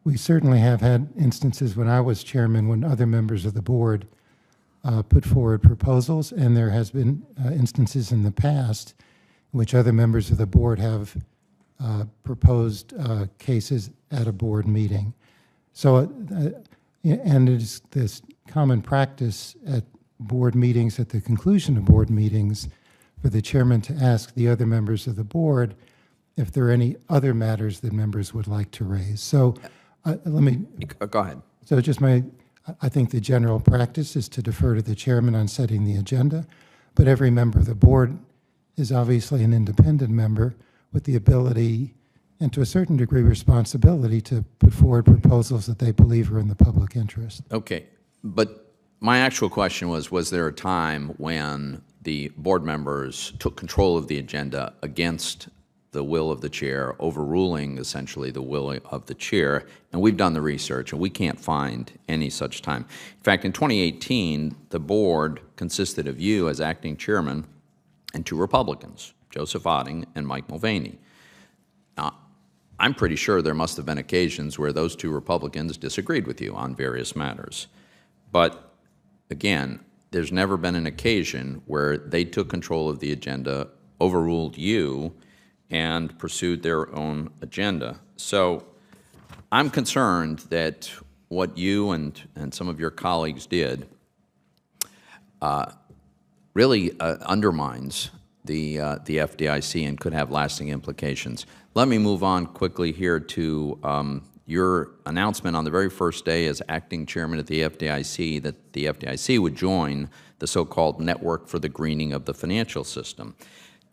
We certainly have had instances when I was chairman when other members of the board put forward proposals, and there has been instances in the past in which other members of the board have proposed cases at a board meeting. So, and it is this common practice at board meetings, at the conclusion of board meetings, for the chairman to ask the other members of the board if there are any other matters that members would like to raise. So let me... Go ahead. So I think the general practice is to defer to the chairman on setting the agenda, but every member of the board is obviously an independent member with the ability and to a certain degree responsibility to put forward proposals that they believe are in the public interest. Okay, but my actual question was there a time when the board members took control of the agenda against the will of the chair, overruling essentially the will of the chair? And we've done the research and we can't find any such time. In fact, in 2018, the board consisted of you as acting chairman and 2 Republicans, Joseph Otting and Mike Mulvaney. Now, I'm pretty sure there must have been occasions where those 2 Republicans disagreed with you on various matters. But again, there's never been an occasion where they took control of the agenda, overruled you, and pursued their own agenda. So I'm concerned that what you and some of your colleagues did really undermines the FDIC and could have lasting implications. Let me move on quickly here to your announcement on the very first day as acting chairman at the FDIC that the FDIC would join the so-called Network for the Greening of the Financial System.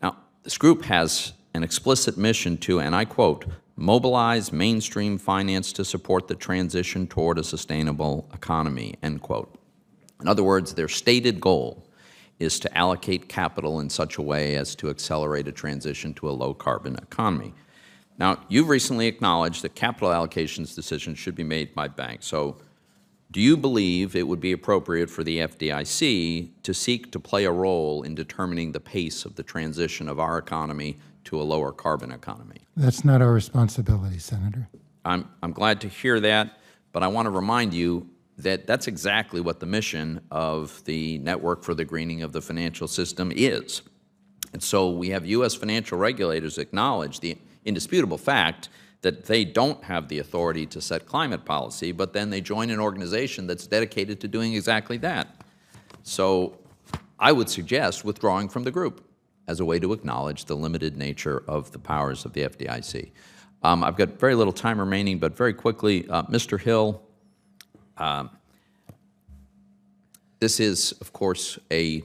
Now, this group has an explicit mission to, and I quote, mobilize mainstream finance to support the transition toward a sustainable economy, end quote. In other words, their stated goal is to allocate capital in such a way as to accelerate a transition to a low-carbon economy. Now, you've recently acknowledged that capital allocations decisions should be made by banks. So do you believe it would be appropriate for the FDIC to seek to play a role in determining the pace of the transition of our economy to a lower carbon economy? That's not our responsibility, Senator. I'm glad to hear that, but I want to remind you that that's exactly what the mission of the Network for the Greening of the Financial System is. And so we have U.S. financial regulators acknowledge the indisputable fact that they don't have the authority to set climate policy, but then they join an organization that's dedicated to doing exactly that. So I would suggest withdrawing from the group as a way to acknowledge the limited nature of the powers of the FDIC. I've got very little time remaining, but very quickly, Mr. Hill, this is, of course, a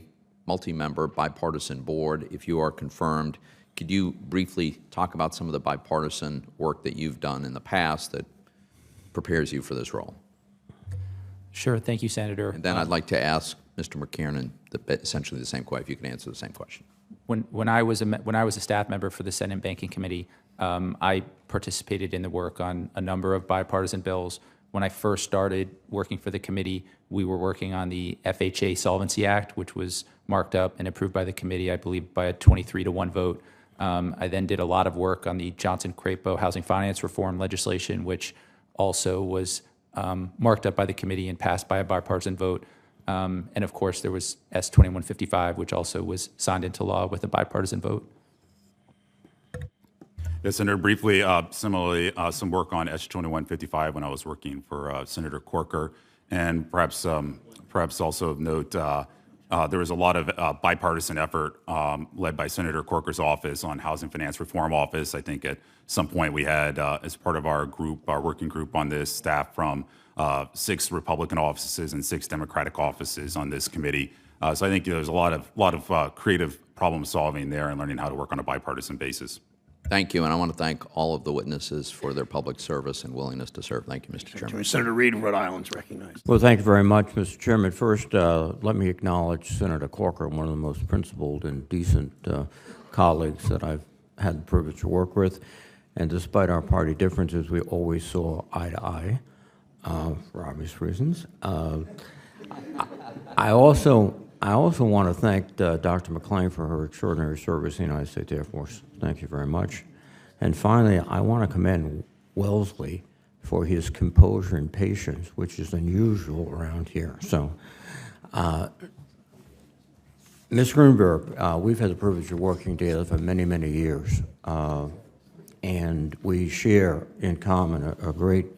multi-member bipartisan board. If you are confirmed, could you briefly talk about some of the bipartisan work that you've done in the past that prepares you for this role? Sure. Thank you, Senator. And then I'd like to ask Mr. McKiernan essentially the same question, if you can answer the same question. When I was a staff member for the Senate Banking Committee, I participated in the work on a number of bipartisan bills. When I first started working for the committee, we were working on the FHA Solvency Act, which was marked up and approved by the committee, I believe, by a 23-1 vote. I then did a lot of work on the Johnson-Crapo housing finance reform legislation, which also was marked up by the committee and passed by a bipartisan vote. And of course, there was S-2155, which also was signed into law with a bipartisan vote. Yes, Senator, briefly, similarly, some work on S-2155 when I was working for Senator Corker. And perhaps also note there was a lot of bipartisan effort led by Senator Corker's office on Housing Finance Reform Office. I think at some point we had, as part of our group, our working group on this, staff from 6 Republican offices and 6 Democratic offices on this committee. So I think there's a lot of creative problem solving there and learning how to work on a bipartisan basis. Thank you, and I want to thank all of the witnesses for their public service and willingness to serve. Thank you, Mr. Chairman. Senator Reid of Rhode Island is recognized. Well, thank you very much, Mr. Chairman. First, let me acknowledge Senator Corker, one of the most principled and decent colleagues that I've had the privilege to work with. And despite our party differences, we always saw eye to eye for obvious reasons. I also want to thank Dr. McClain for her extraordinary service in the United States Air Force. Thank you very much. And finally, I want to commend Wellesley for his composure and patience, which is unusual around here. So, Ms. Greenberg, we've had the privilege of working together for many, many years. And we share in common a great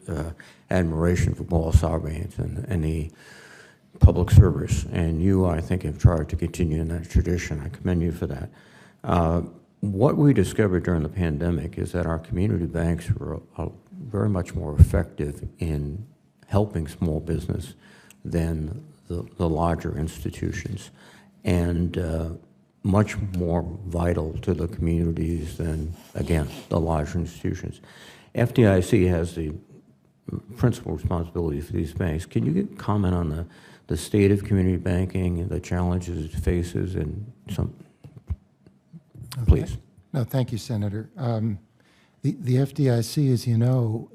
admiration for Paul Sarbanes and the public service, and you, I think, have tried to continue in that tradition. I commend you for that. What we discovered during the pandemic is that our community banks were very much more effective in helping small business than the larger institutions, and much more vital to the communities than, again, the larger institutions. FDIC has the principal responsibility for these banks. Can you comment on the state of community banking and the challenges it faces and some, please. No, thank you, Senator. The FDIC, as you know,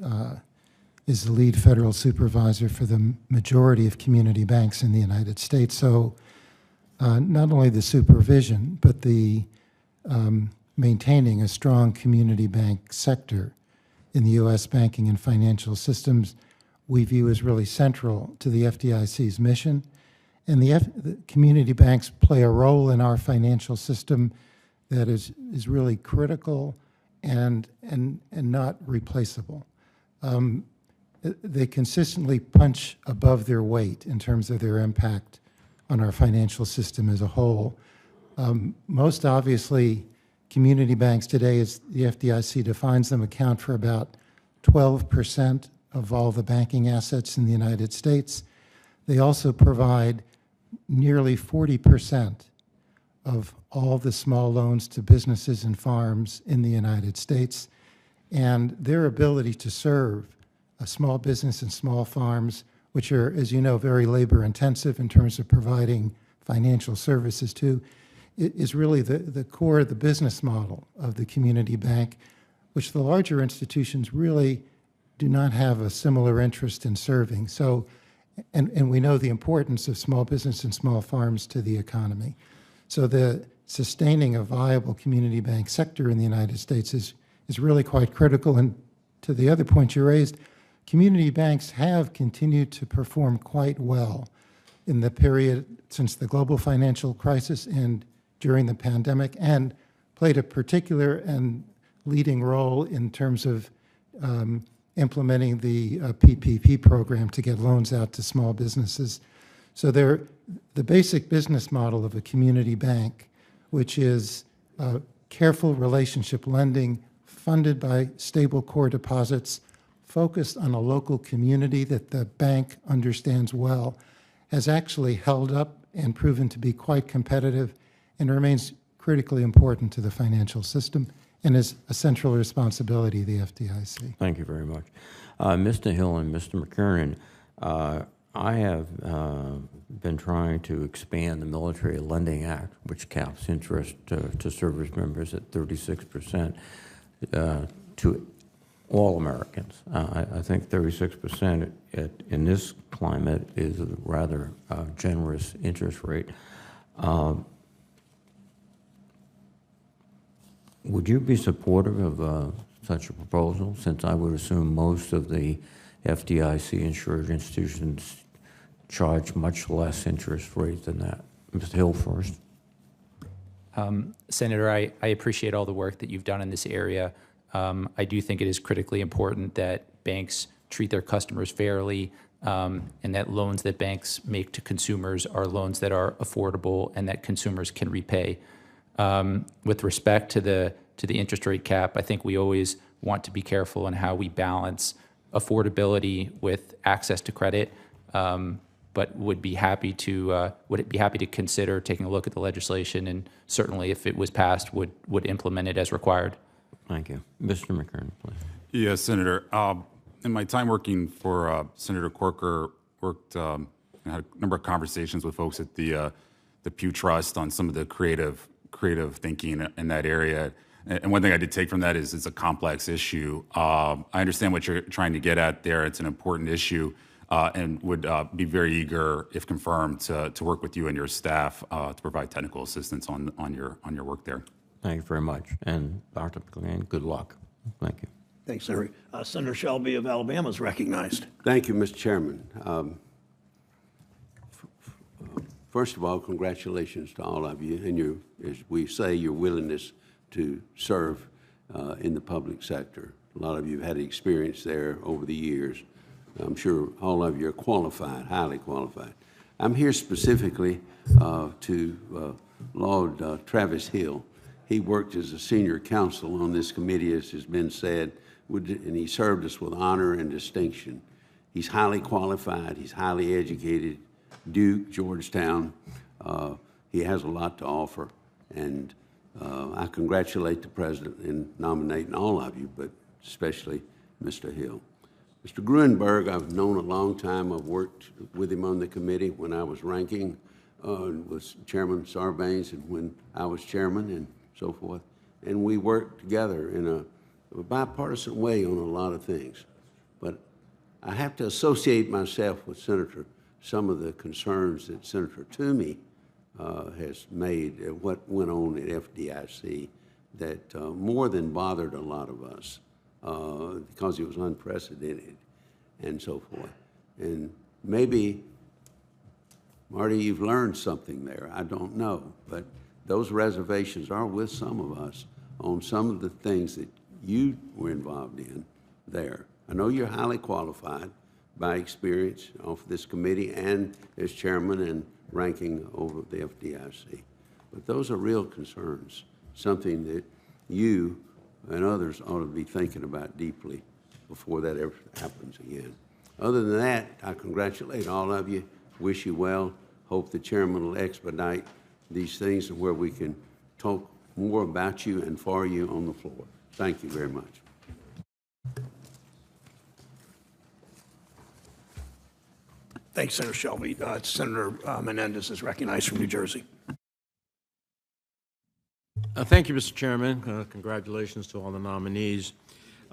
is the lead federal supervisor for the majority of community banks in the United States. So not only the supervision, but the maintaining a strong community bank sector in the U.S. banking and financial systems we view as really central to the FDIC's mission. And the community banks play a role in our financial system that is really critical and not replaceable. They consistently punch above their weight in terms of their impact on our financial system as a whole. Most obviously, community banks today, as the FDIC defines them, account for about 12% of all the banking assets in the United States. They also provide nearly 40% of all the small loans to businesses and farms in the United States. And their ability to serve a small business and small farms, which are, as you know, very labor intensive in terms of providing financial services to, is really the core of the business model of the community bank, which the larger institutions really do not have a similar interest in serving. So, and we know the importance of small business and small farms to the economy. So the sustaining a viable community bank sector in the United States is really quite critical. And to the other point you raised, community banks have continued to perform quite well in the period since the global financial crisis and during the pandemic, and played a particular and leading role in terms of implementing the PPP program to get loans out to small businesses. So they're the basic business model of a community bank, which is careful relationship lending funded by stable core deposits, focused on a local community that the bank understands well, has actually held up and proven to be quite competitive and remains critically important to the financial system and is a central responsibility of the FDIC. Thank you very much. Mr. Hill and Mr. McKernan, I have been trying to expand the Military Lending Act, which caps interest to service members at 36% to all Americans. I think 36% in this climate is a rather generous interest rate. Would you be supportive of such a proposal, since I would assume most of the FDIC-insured institutions charge much less interest rate than that? Mr. Hill first. Senator, I appreciate all the work that you've done in this area. I do think it is critically important that banks treat their customers fairly, and that loans that banks make to consumers are loans that are affordable and that consumers can repay. With respect to the interest rate cap, I think we always want to be careful in how we balance affordability with access to credit, but would be happy to consider taking a look at the legislation, and certainly if it was passed, would implement it as required. Thank you. Mr. McKernan, please. Yes, Senator. In my time working for Senator Corker, had a number of conversations with folks at the Pew Trust on some of the creative thinking in that area. And one thing I did take from that is it's a complex issue. I understand what you're trying to get at there. It's an important issue, and would be very eager, if confirmed, to work with you and your staff to provide technical assistance on your work there. Thank you very much. And Dr. McLean, good luck. Thank you. Thanks, Senator. Senator Shelby of Alabama is recognized. Thank you, Mr. Chairman. First of all, congratulations to all of you and your, as we say, your willingness to serve in the public sector. A lot of you have had experience there over the years. I'm sure all of you are qualified, highly qualified. I'm here specifically to laud Travis Hill. He worked as a senior counsel on this committee, as has been said, and he served us with honor and distinction. He's highly qualified. He's highly educated. Duke, Georgetown. He has a lot to offer, and I congratulate the president in nominating all of you, but especially Mr. Hill. Mr. Gruenberg, I've known a long time. I've worked with him on the committee when I was ranking with Chairman Sarbanes and when I was chairman and so forth. And we worked together in a bipartisan way on a lot of things. But I have to associate myself with some of the concerns that Senator Toomey has made at what went on at FDIC that more than bothered a lot of us because it was unprecedented and so forth. And maybe, Marty, you've learned something there. I don't know. But those reservations are with some of us on some of the things that you were involved in there. I know you're highly qualified by experience off this committee and as chairman and ranking over the FDIC. But those are real concerns, something that you and others ought to be thinking about deeply before that ever happens again. Other than that, I congratulate all of you, wish you well, hope the chairman will expedite these things and where we can talk more about you and for you on the floor. Thank you very much. Thanks, Senator Shelby. Senator Menendez is recognized from New Jersey. Thank you, Mr. Chairman. Congratulations to all the nominees.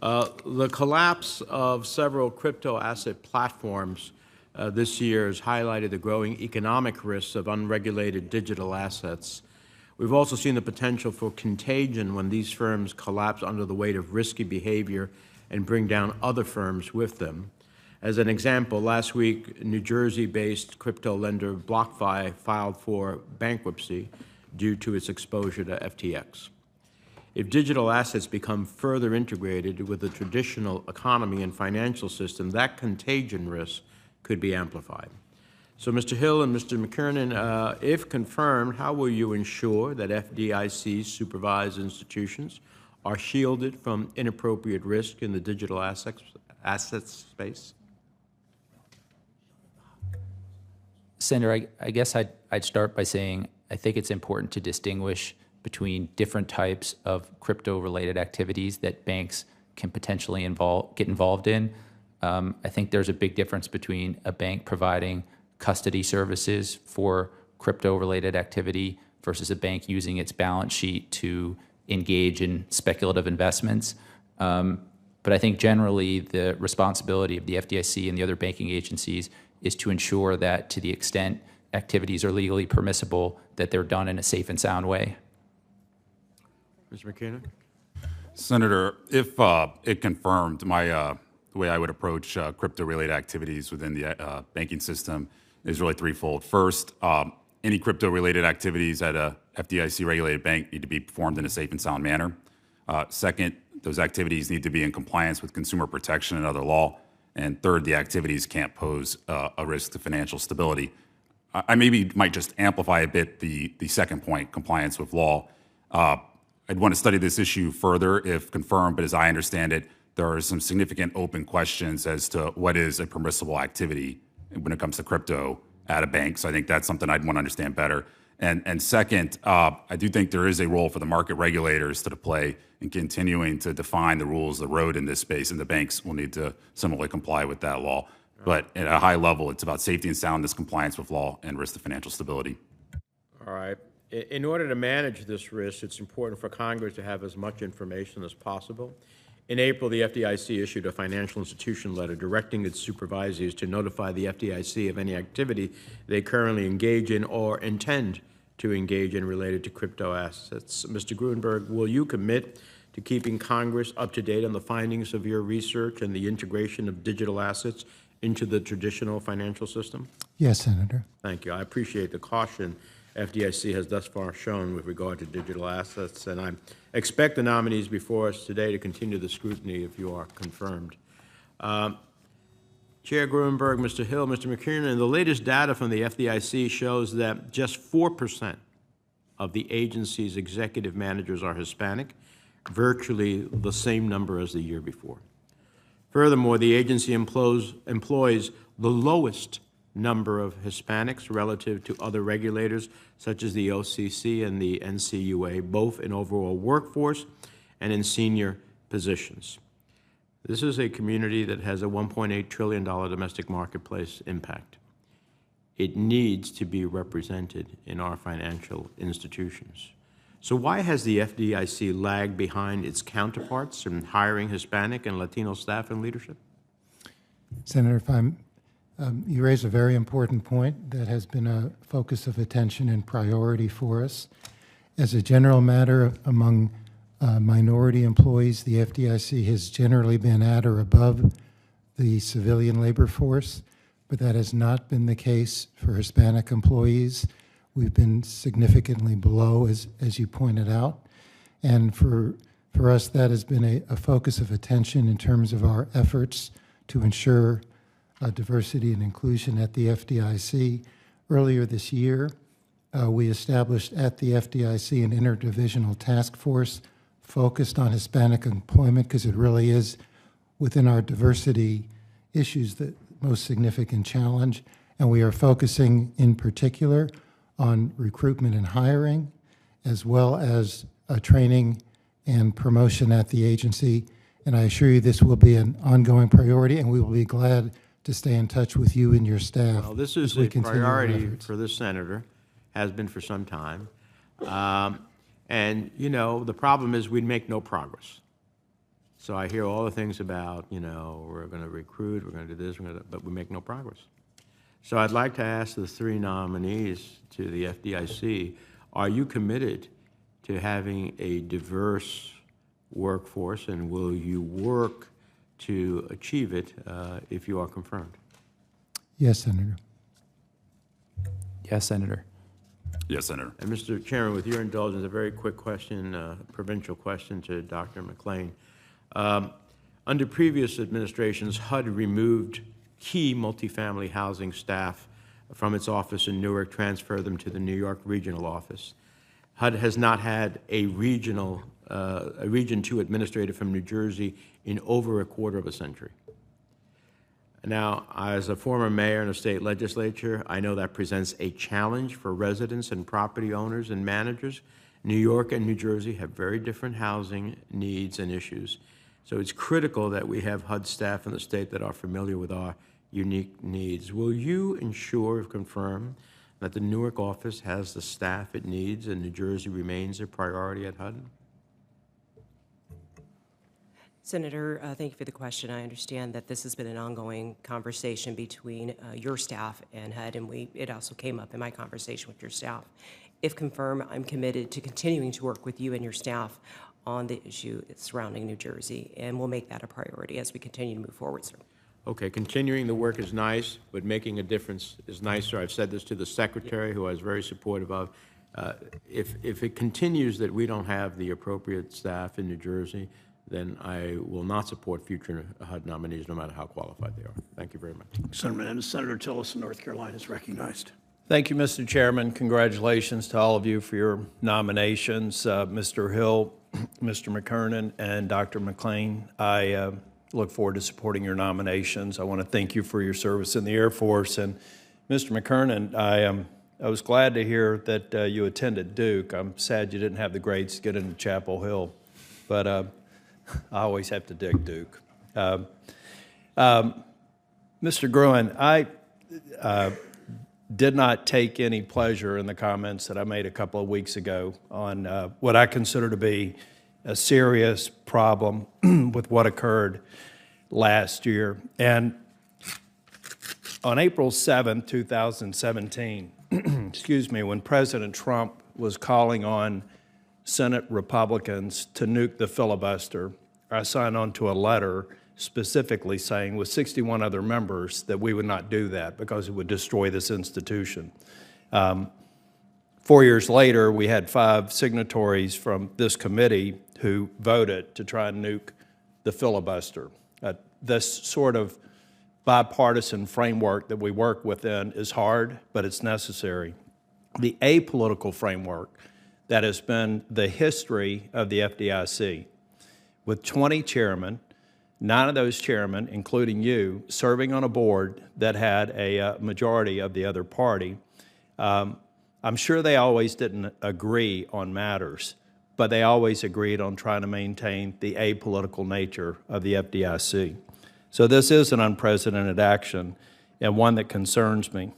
The collapse of several crypto asset platforms this year has highlighted the growing economic risks of unregulated digital assets. We've also seen the potential for contagion when these firms collapse under the weight of risky behavior and bring down other firms with them. As an example, last week, New Jersey-based crypto lender BlockFi filed for bankruptcy due to its exposure to FTX. If digital assets become further integrated with the traditional economy and financial system, that contagion risk could be amplified. So, Mr. Hill and Mr. McKernan, if confirmed, how will you ensure that FDIC-supervised institutions are shielded from inappropriate risk in the digital assets space? Senator, I guess I'd start by saying I think it's important to distinguish between different types of crypto-related activities that banks can potentially get involved in. I think there's a big difference between a bank providing custody services for crypto-related activity versus a bank using its balance sheet to engage in speculative investments. But I think generally the responsibility of the FDIC and the other banking agencies is to ensure that to the extent activities are legally permissible, that they're done in a safe and sound way. Mr. McKernan? Senator, if it confirmed, the way I would approach crypto-related activities within the banking system is really threefold. First, any crypto-related activities at a FDIC-regulated bank need to be performed in a safe and sound manner. Second, those activities need to be in compliance with consumer protection and other law. And third, the activities can't pose a risk to financial stability. I maybe might just amplify a bit the second point, compliance with law. I'd want to study this issue further if confirmed, but as I understand it, there are some significant open questions as to what is a permissible activity when it comes to crypto at a bank. So I think that's something I'd want to understand better. And second, I do think there is a role for the market regulators to play in continuing to define the rules of the road in this space, and the banks will need to similarly comply with that law. But at a high level, it's about safety and soundness, compliance with law, and risk to financial stability. All right. In order to manage this risk, it's important for Congress to have as much information as possible. In April, the FDIC issued a financial institution letter directing its supervisors to notify the FDIC of any activity they currently engage in or intend to engage in related to crypto assets. Mr. Gruenberg, will you commit to keeping Congress up to date on the findings of your research and the integration of digital assets into the traditional financial system? Yes, Senator. Thank you. I appreciate the caution FDIC has thus far shown with regard to digital assets, and I expect the nominees before us today to continue the scrutiny if you are confirmed. Chair Gruenberg, Mr. Hill, Mr. McKernan, the latest data from the FDIC shows that just 4% of the agency's executive managers are Hispanic, virtually the same number as the year before. Furthermore, the agency employs the lowest number of Hispanics relative to other regulators such as the OCC and the NCUA, both in overall workforce and in senior positions. This is a community that has a $1.8 trillion domestic marketplace impact. It needs to be represented in our financial institutions. So why has the FDIC lagged behind its counterparts in hiring Hispanic and Latino staff and leadership? Senator, you raise a very important point that has been a focus of attention and priority for us. As a general matter, among minority employees, the FDIC has generally been at or above the civilian labor force, but that has not been the case for Hispanic employees. We've been significantly below, as you pointed out. And for For us, that has been a focus of attention in terms of our efforts to ensure diversity and inclusion at the FDIC. Earlier this year, we established at the FDIC an interdivisional task force focused on Hispanic employment because it really is, within our diversity issues, the most significant challenge. And we are focusing in particular on recruitment and hiring, as well as training and promotion at the agency. And I assure you this will be an ongoing priority, and we will be glad to stay in touch with you and your staff. Well, this as is we a continue our priority efforts. for this senator, has been for some time. And, you know, the problem is we'd make no progress. So I hear all the things about, you know, we're going to recruit, we're going to do this, but we make no progress. So I'd like to ask the three nominees to the FDIC, are you committed to having a diverse workforce, and will you work to achieve it if you are confirmed? Yes, Senator. Yes, Senator. Yes, Senator. And Mr. Chairman, with your indulgence, a very quick question, provincial question to Dr. McLean. Under previous administrations, HUD removed key multifamily housing staff from its office in Newark, transferred them to the New York regional office. HUD has not had a Region 2 administrator from New Jersey in over a quarter of a century. Now, as a former mayor in a state legislature, I know that presents a challenge for residents and property owners and managers. New York and New Jersey have very different housing needs and issues. So it's critical that we have HUD staff in the state that are familiar with our unique needs. Will you ensure, confirm, that the Newark office has the staff it needs and New Jersey remains a priority at HUD? Senator, thank you for the question. I understand that this has been an ongoing conversation between your staff and HUD, and it also came up in my conversation with your staff. If confirmed, I'm committed to continuing to work with you and your staff on the issue surrounding New Jersey, and we'll make that a priority as we continue to move forward, sir. Okay, continuing the work is nice, but making a difference is nicer. I've said this to the secretary, who I was very supportive of. If it continues that we don't have the appropriate staff in New Jersey, then I will not support future HUD nominees, no matter how qualified they are. Thank you very much. Senator Tillerson, North Carolina, is recognized. Thank you, Mr. Chairman. Congratulations to all of you for your nominations. Mr. Hill, Mr. McKernan, and Dr. McLean. I look forward to supporting your nominations. I want to thank you for your service in the Air Force. And Mr. McKernan, I was glad to hear that you attended Duke. I'm sad you didn't have the grades to get into Chapel Hill, but I always have to dig Duke. Mr. Gruen, I did not take any pleasure in the comments that I made a couple of weeks ago on what I consider to be a serious problem with what occurred last year. And on April 7, 2017, excuse me, when President Trump was calling on Senate Republicans to nuke the filibuster, I signed on to a letter specifically saying with 61 other members that we would not do that because it would destroy this institution. 4 years later, we had 5 signatories from this committee who voted to try and nuke the filibuster. This sort of bipartisan framework that we work within is hard, but it's necessary. The apolitical framework that has been the history of the FDIC, with 20 chairmen, 9 of those chairmen, including you, serving on a board that had a majority of the other party. I'm sure they always didn't agree on matters, but they always agreed on trying to maintain the apolitical nature of the FDIC. So this is an unprecedented action and one that concerns me.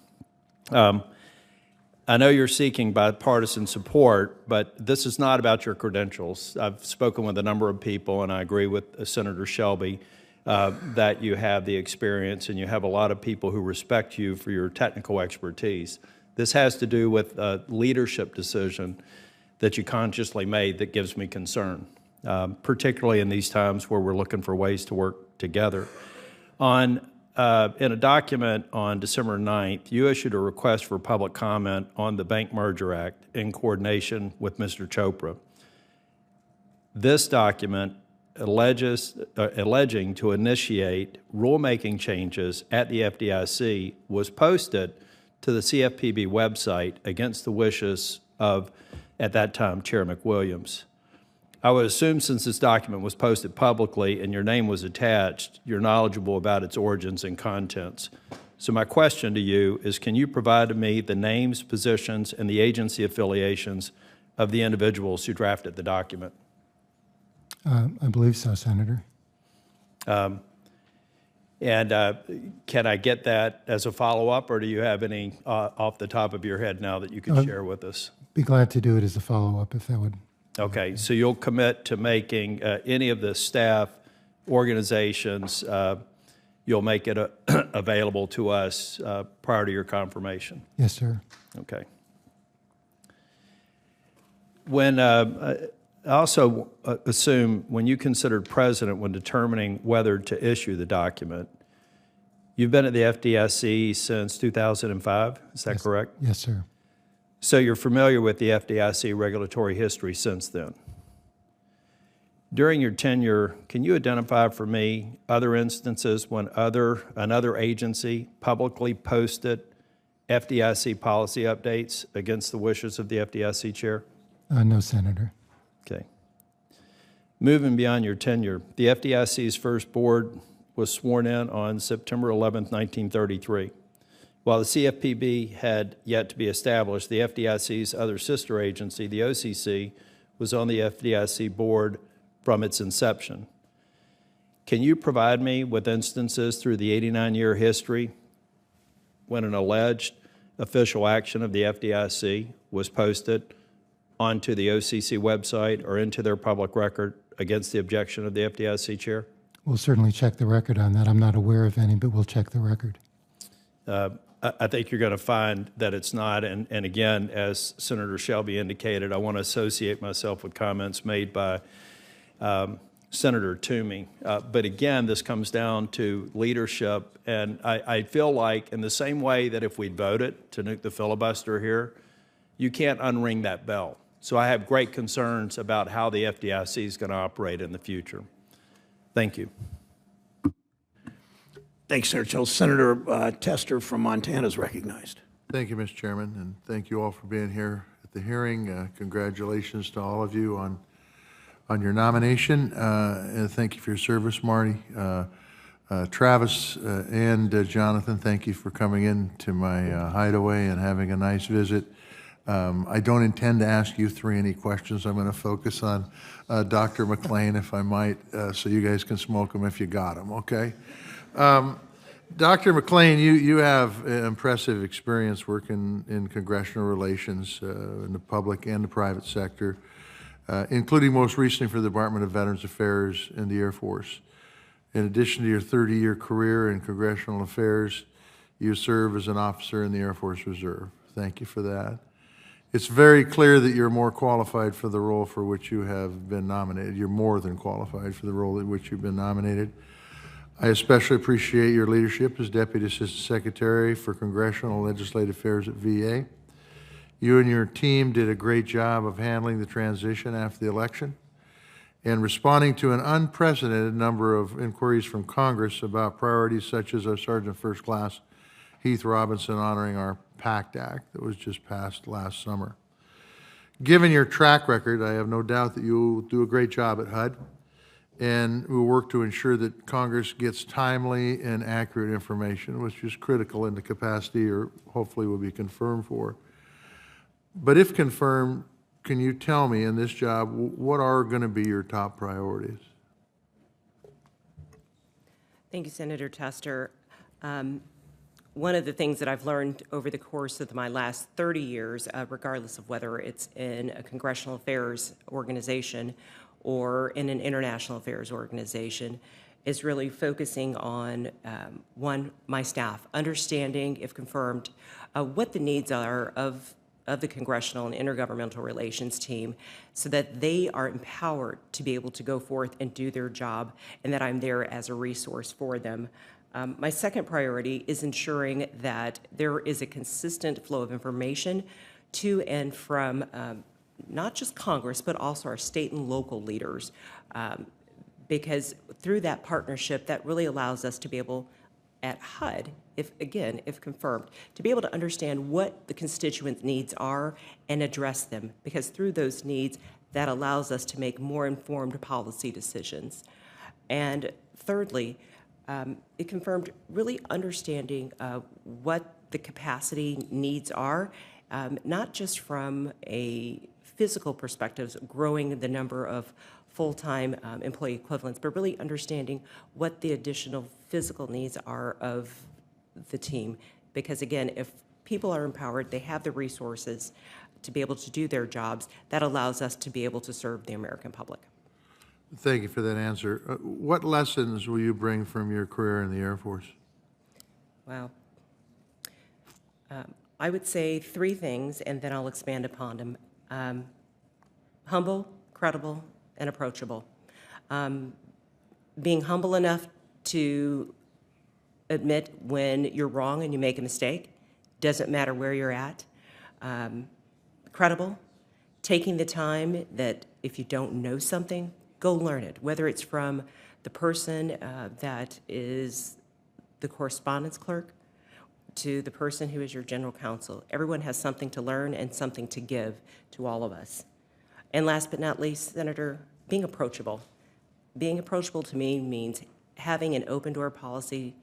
I know you're seeking bipartisan support, but this is not about your credentials. I've spoken with a number of people, and I agree with Senator Shelby that you have the experience and you have a lot of people who respect you for your technical expertise. This has to do with a leadership decision that you consciously made that gives me concern, particularly in these times where we're looking for ways to work together. In a document on December 9th, you issued a request for public comment on the Bank Merger Act in coordination with Mr. Chopra. This document alleging to initiate rulemaking changes at the FDIC was posted to the CFPB website against the wishes of, at that time, Chair McWilliams. I would assume since this document was posted publicly and your name was attached, you're knowledgeable about its origins and contents. So my question to you is, can you provide to me the names, positions, and the agency affiliations of the individuals who drafted the document? I believe so, Senator. And can I get that as a follow-up, or do you have any off the top of your head now that you can share with us? Be glad to do it as a follow-up if that would. Okay, so you'll commit to making any of the staff organizations, you'll make it available to us prior to your confirmation? Yes, sir. Okay. When I also assume when you considered president when determining whether to issue the document, you've been at the FDIC since 2005, is that correct? Yes, sir. So you're familiar with the FDIC regulatory history since then. During your tenure, can you identify for me other instances when another agency publicly posted FDIC policy updates against the wishes of the FDIC chair? No, Senator. Okay. Moving beyond your tenure, the FDIC's first board was sworn in on September 11th, 1933. While the CFPB had yet to be established, the FDIC's other sister agency, the OCC, was on the FDIC board from its inception. Can you provide me with instances through the 89-year history when an alleged official action of the FDIC was posted onto the OCC website or into their public record against the objection of the FDIC chair? We'll certainly check the record on that. I'm not aware of any, but we'll check the record. I think you're going to find that it's not, and again, as Senator Shelby indicated, I want to associate myself with comments made by Senator Toomey. But again, this comes down to leadership, and I feel like in the same way that if we voted to nuke the filibuster here, you can't unring that bell. So I have great concerns about how the FDIC is going to operate in the future. Thank you. Thanks, Senator Jones. Senator Tester from Montana is recognized. Thank you, Mr. Chairman, and thank you all for being here at the hearing. Congratulations to all of you on your nomination, and thank you for your service, Marty. Travis and Jonathan, thank you for coming in to my hideaway and having a nice visit. I don't intend to ask you three any questions. I'm going to focus on Dr. McLean, if I might, so you guys can smoke them if you got them, okay? Dr. McLean, you have impressive experience working in congressional relations in the public and the private sector, including most recently for the Department of Veterans Affairs and the Air Force. In addition to your 30-year career in congressional affairs, you serve as an officer in the Air Force Reserve. Thank you for that. It's very clear that you're more qualified for the role for which you have been nominated. You're more than qualified for the role in which you've been nominated. I especially appreciate your leadership as Deputy Assistant Secretary for Congressional and Legislative Affairs at VA. You and your team did a great job of handling the transition after the election and responding to an unprecedented number of inquiries from Congress about priorities such as our Sergeant First Class Heath Robinson honoring our PACT Act that was just passed last summer. Given your track record, I have no doubt that you'll do a great job at HUD, and we'll work to ensure that Congress gets timely and accurate information, which is critical in the capacity or hopefully will be confirmed for. But if confirmed, can you tell me in this job, what are going to be your top priorities? Thank you, Senator Tester. One of the things that I've learned over the course of my last 30 years, regardless of whether it's in a congressional affairs organization or in an international affairs organization, is really focusing on, one, my staff, understanding, if confirmed, what the needs are of the congressional and intergovernmental relations team so that they are empowered to be able to go forth and do their job, and that I'm there as a resource for them. My second priority is ensuring that there is a consistent flow of information to and from not just Congress, but also our state and local leaders. Because through that partnership, that really allows us to be able, at HUD, if confirmed, to be able to understand what the constituents' needs are and address them. Because through those needs, that allows us to make more informed policy decisions. And thirdly, it confirmed really understanding what the capacity needs are, not just from a physical perspective, growing the number of full-time employee equivalents, but really understanding what the additional physical needs are of the team. Because again, if people are empowered, they have the resources to be able to do their jobs, that allows us to be able to serve the American public. Thank you for that answer. What lessons will you bring from your career in the Air Force? Wow. I would say three things, and then I'll expand upon them. Humble, credible, and approachable. Being humble enough to admit when you're wrong and you make a mistake, doesn't matter where you're at. Credible, taking the time that if you don't know something, go learn it, whether it's from the person that is the correspondence clerk to the person who is your general counsel. Everyone has something to learn and something to give to all of us. And last but not least, Senator, being approachable. Being approachable to me means having an open door policy,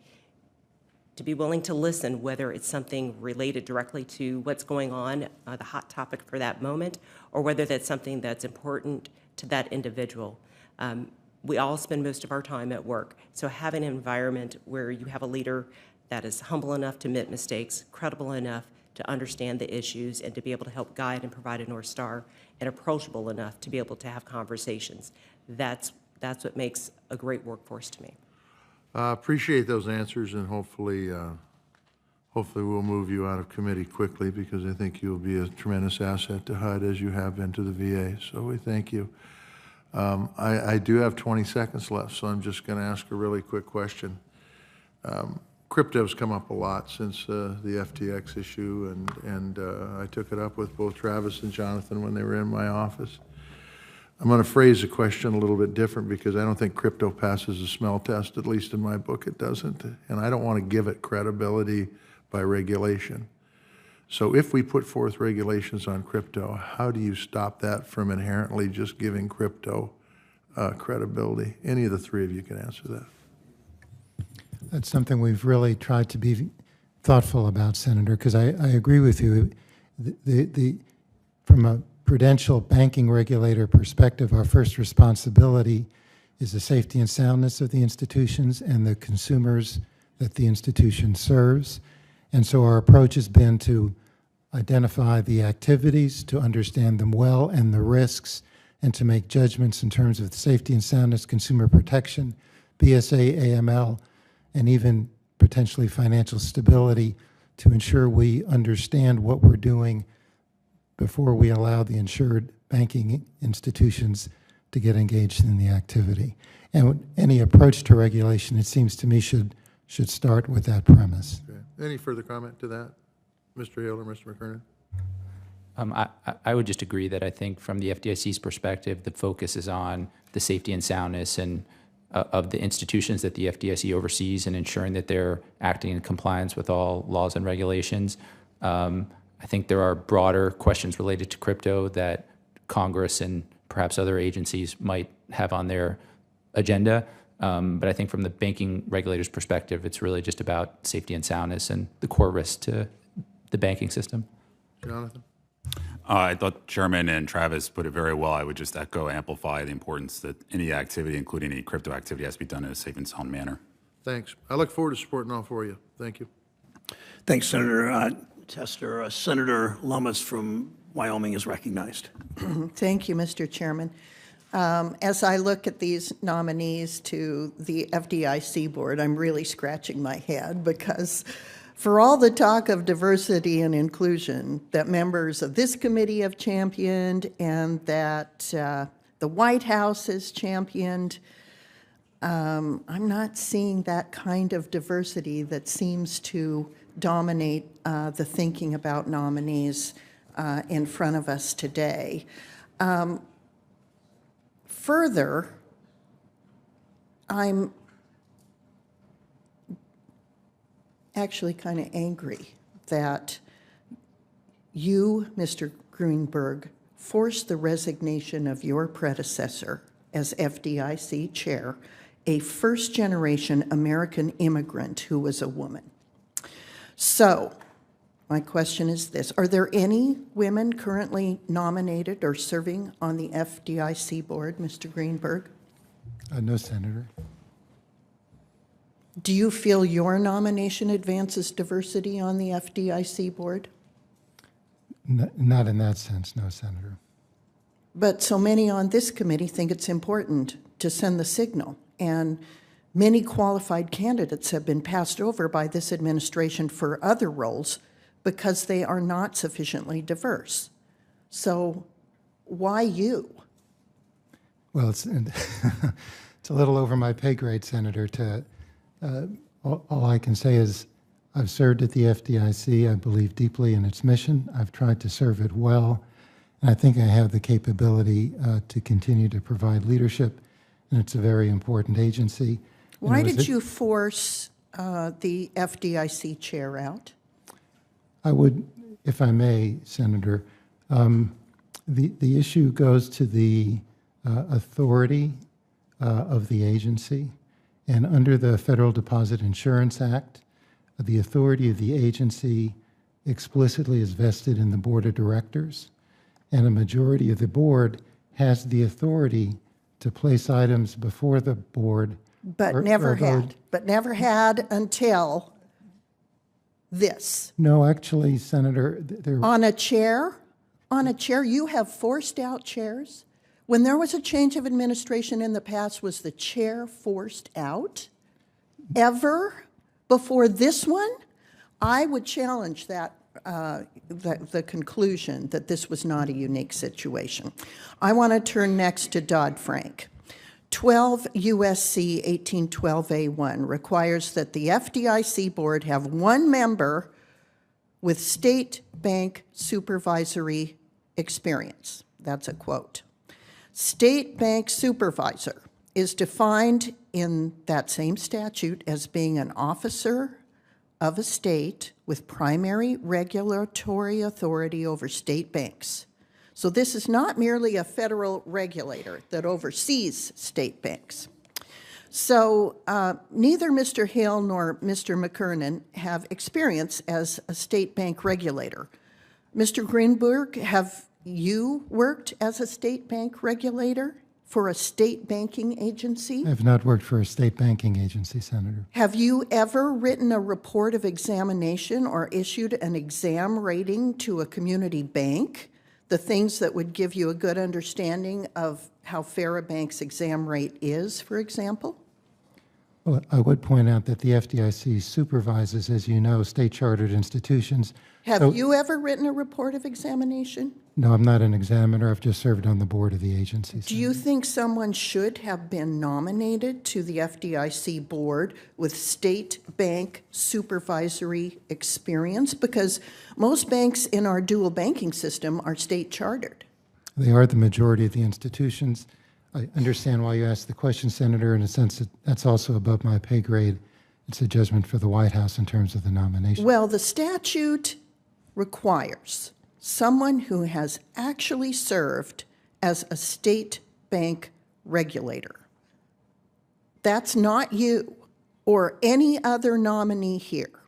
to be willing to listen, whether it's something related directly to what's going on, the hot topic for that moment, or whether that's something that's important to that individual. We all spend most of our time at work, so having an environment where you have a leader that is humble enough to admit mistakes, credible enough to understand the issues, and to be able to help guide and provide a North Star, and approachable enough to be able to have conversations. That's what makes a great workforce to me. Appreciate those answers, and hopefully we'll move you out of committee quickly, because I think you'll be a tremendous asset to HUD as you have been to the VA. So we thank you. I do have 20 seconds left, so I'm just going to ask a really quick question. Crypto's come up a lot since the FTX issue, and I took it up with both Travis and Jonathan when they were in my office. I'm going to phrase the question a little bit different, because I don't think crypto passes the smell test, at least in my book it doesn't, and I don't want to give it credibility by regulation. So if we put forth regulations on crypto, how do you stop that from inherently just giving crypto credibility? Any of the three of you can answer that. That's something we've really tried to be thoughtful about, Senator, because I agree with you. From a prudential banking regulator perspective, our first responsibility is the safety and soundness of the institutions and the consumers that the institution serves. And so our approach has been to identify the activities, to understand them well and the risks, and to make judgments in terms of safety and soundness, consumer protection, BSA, AML, and even potentially financial stability, to ensure we understand what we're doing before we allow the insured banking institutions to get engaged in the activity. And any approach to regulation, it seems to me, should start with that premise. Okay. Any further comment to that, Mr. Hill or Mr. McKernan? I would just agree that I think from the FDIC's perspective, the focus is on the safety and soundness and of the institutions that the FDIC oversees, and ensuring that they're acting in compliance with all laws and regulations. I think there are broader questions related to crypto that Congress and perhaps other agencies might have on their agenda. But I think from the banking regulator's perspective, it's really just about safety and soundness and the core risks to the banking system. Jonathan? I thought Chairman and Travis put it very well. I would just echo, amplify the importance that any activity, including any crypto activity, has to be done in a safe and sound manner. Thanks. I look forward to supporting all four of you. Thank you. Thanks, Senator Tester. Senator Lummis from Wyoming is recognized. Thank you, Mr. Chairman. As I look at these nominees to the FDIC board, I'm really scratching my head, because for all the talk of diversity and inclusion that members of this committee have championed and that the White House has championed, I'm not seeing that kind of diversity that seems to dominate the thinking about nominees. in front of us today. Further, I'm actually kind of angry that you, Mr. Greenberg, forced the resignation of your predecessor as FDIC chair, a first-generation American immigrant who was a woman. So, my question is this: are there any women currently nominated or serving on the FDIC board, Mr. Greenberg? No, Senator. Do you feel your nomination advances diversity on the FDIC board? Not in that sense, no, Senator. But so many on this committee think it's important to send the signal, and many qualified candidates have been passed over by this administration for other roles because they are not sufficiently diverse. So why you? Well, it's it's a little over my pay grade, Senator. All I can say is I've served at the FDIC. I believe deeply in its mission. I've tried to serve it well, and I think I have the capability to continue to provide leadership, and it's a very important agency. Why did you force the FDIC chair out? I would, if I may, Senator, the issue goes to the authority of the agency. And under the Federal Deposit Insurance Act, the authority of the agency explicitly is vested in the board of directors. And a majority of the board has the authority to place items before the board. But never had until this. No, actually, Senator, On a chair, you have forced out chairs. When there was a change of administration in the past, was the chair forced out ever before this one? I would challenge that, the conclusion that this was not a unique situation. I want to turn next to Dodd-Frank. 12 U.S.C. 1812A1 requires that the FDIC board have one member with state bank supervisory experience. That's a quote. State bank supervisor is defined in that same statute as being an officer of a state with primary regulatory authority over state banks. So this is not merely a federal regulator that oversees state banks. So neither Mr. Hill nor Mr. McKernan have experience as a state bank regulator. Mr. Greenberg, have you worked as a state bank regulator for a state banking agency? I have not worked for a state banking agency, Senator. Have you ever written a report of examination or issued an exam rating to a community bank? The things that would give you a good understanding of how fair a bank's exam rate is, for example? Well, I would point out that the FDIC supervises, as you know, state-chartered institutions. Have you ever written a report of examination? No, I'm not an examiner. I've just served on the board of the agency. Do you think someone should have been nominated to the FDIC board with state bank supervisory experience? Because most banks in our dual banking system are state-chartered. They are the majority of the institutions. I understand why you asked the question, Senator, in a sense that that's also above my pay grade. It's a judgment for the White House in terms of the nomination. Well, the statute requires someone who has actually served as a state bank regulator. That's not you or any other nominee here.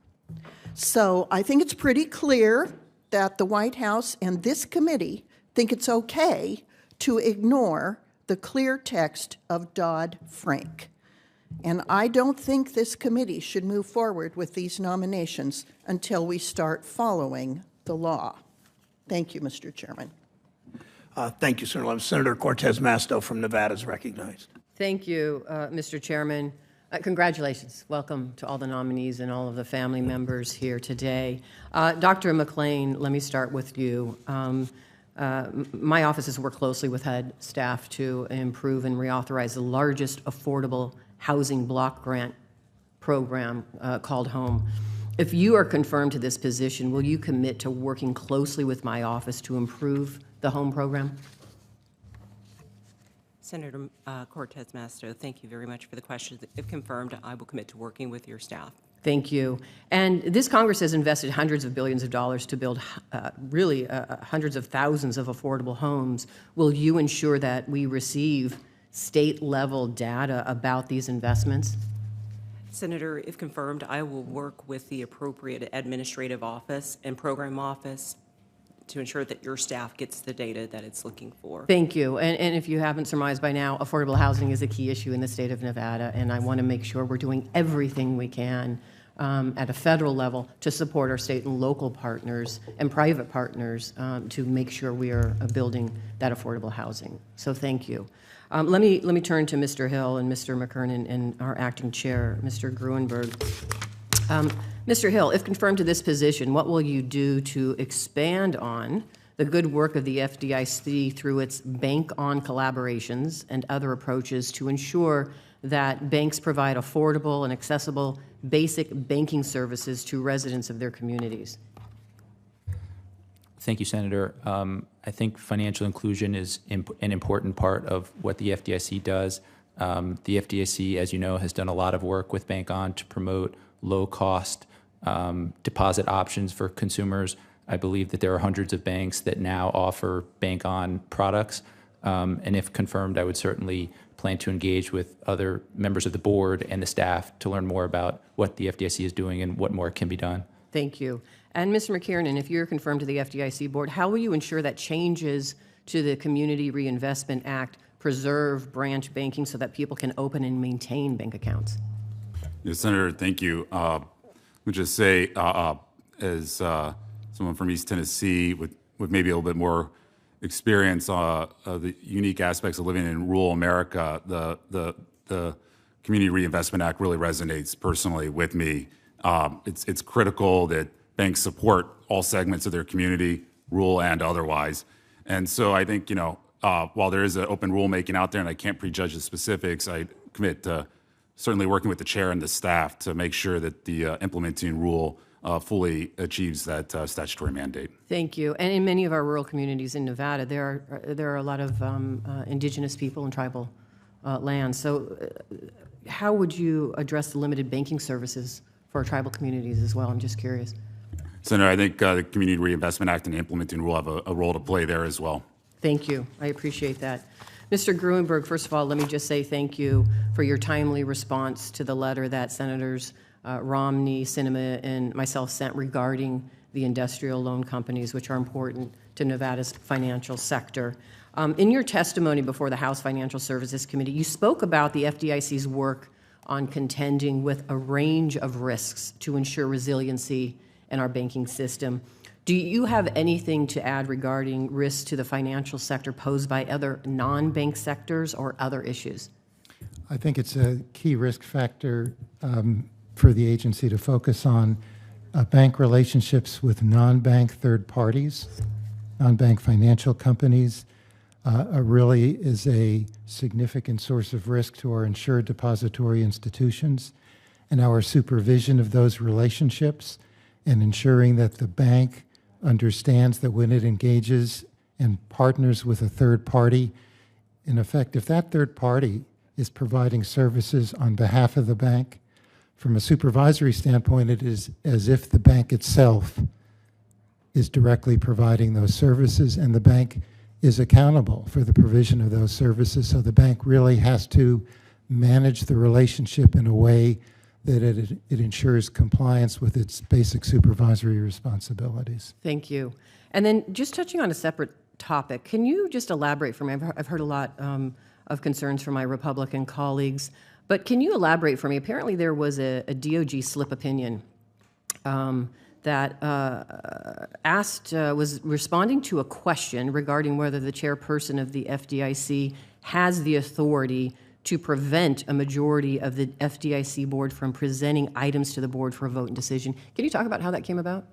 So I think it's pretty clear that the White House and this committee think it's okay to ignore the clear text of Dodd-Frank. And I don't think this committee should move forward with these nominations until we start following the law. Thank you, Mr. Chairman. Thank you, Senator. Senator Cortez Masto from Nevada is recognized. Thank you, Mr. Chairman. Congratulations. Welcome to all the nominees and all of the family members here today. Dr. McLean, let me start with you. My office has worked closely with HUD staff to improve and reauthorize the largest affordable housing block grant program called HOME. If you are confirmed to this position, will you commit to working closely with my office to improve the home program? Senator Cortez Masto, thank you very much for the question. If confirmed, I will commit to working with your staff. Thank you. And this Congress has invested hundreds of billions of dollars to build hundreds of thousands of affordable homes. Will you ensure that we receive state-level data about these investments? Senator, if confirmed, I will work with the appropriate administrative office and program office to ensure that your staff gets the data that it's looking for. Thank you. And if you haven't surmised by now, affordable housing is a key issue in the state of Nevada, and I want to make sure we're doing everything we can at a federal level to support our state and local partners and private partners to make sure we are building that affordable housing. So thank you. Let me turn to Mr. Hill and Mr. McKernan and our acting chair, Mr. Gruenberg. Mr. Hill, if confirmed to this position, what will you do to expand on the good work of the FDIC through its bank-on collaborations and other approaches to ensure that banks provide affordable and accessible basic banking services to residents of their communities? Thank you, Senator. I think financial inclusion is an important part of what the FDIC does. The FDIC, as you know, has done a lot of work with Bank On to promote low-cost deposit options for consumers. I believe that there are hundreds of banks that now offer Bank On products. And if confirmed, I would certainly plan to engage with other members of the board and the staff to learn more about what the FDIC is doing and what more can be done. Thank you. And Mr. McKernan, if you're confirmed to the FDIC board, how will you ensure that changes to the Community Reinvestment Act preserve branch banking so that people can open and maintain bank accounts? Yes, Senator, thank you. Let me just say, as someone from East Tennessee with maybe a little bit more experience of the unique aspects of living in rural America, the Community Reinvestment Act really resonates personally with me. It's critical that banks support all segments of their community, rural and otherwise. And so I think, while there is an open rulemaking out there and I can't prejudge the specifics, I commit to certainly working with the chair and the staff to make sure that the implementing rule fully achieves that statutory mandate. Thank you. And in many of our rural communities in Nevada, there are a lot of indigenous people and tribal lands. So how would you address the limited banking services for our tribal communities as well? I'm just curious. Senator, I think the Community Reinvestment Act and the implementing rule have a role to play there as well. Thank you. I appreciate that. Mr. Gruenberg, first of all, let me just say thank you for your timely response to the letter that Senators Romney, Sinema, and myself sent regarding the industrial loan companies, which are important to Nevada's financial sector. In your testimony before the House Financial Services Committee, you spoke about the FDIC's work on contending with a range of risks to ensure resiliency in our banking system. Do you have anything to add regarding risks to the financial sector posed by other non-bank sectors or other issues? I think it's a key risk factor for the agency to focus on bank relationships with non-bank third parties, non-bank financial companies. Really is a significant source of risk to our insured depository institutions, and our supervision of those relationships and ensuring that the bank understands that when it engages and partners with a third party, in effect, if that third party is providing services on behalf of the bank, from a supervisory standpoint, it is as if the bank itself is directly providing those services, and the bank is accountable for the provision of those services. So the bank really has to manage the relationship in a way that it ensures compliance with its basic supervisory responsibilities. Thank you. And then just touching on a separate topic, can you just elaborate for me? I've heard a lot of concerns from my Republican colleagues, but can you elaborate for me? Apparently there was a DOJ slip opinion that was responding to a question regarding whether the chairperson of the FDIC has the authority to prevent a majority of the FDIC board from presenting items to the board for a vote and decision. Can you talk about how that came about?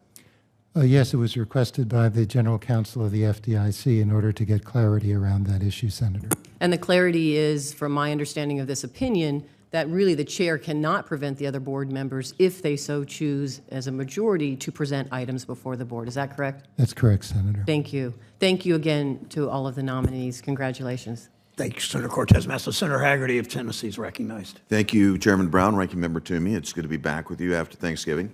Yes, it was requested by the General Counsel of the FDIC in order to get clarity around that issue, Senator. And the clarity is, from my understanding of this opinion, that really the chair cannot prevent the other board members, if they so choose as a majority, to present items before the board. Is that correct? That's correct, Senator. Thank you. Thank you again to all of the nominees. Congratulations. Thank you, Senator Cortez Masto. Senator Haggerty of Tennessee is recognized. Thank you, Chairman Brown, Ranking Member Toomey. It's good to be back with you after Thanksgiving.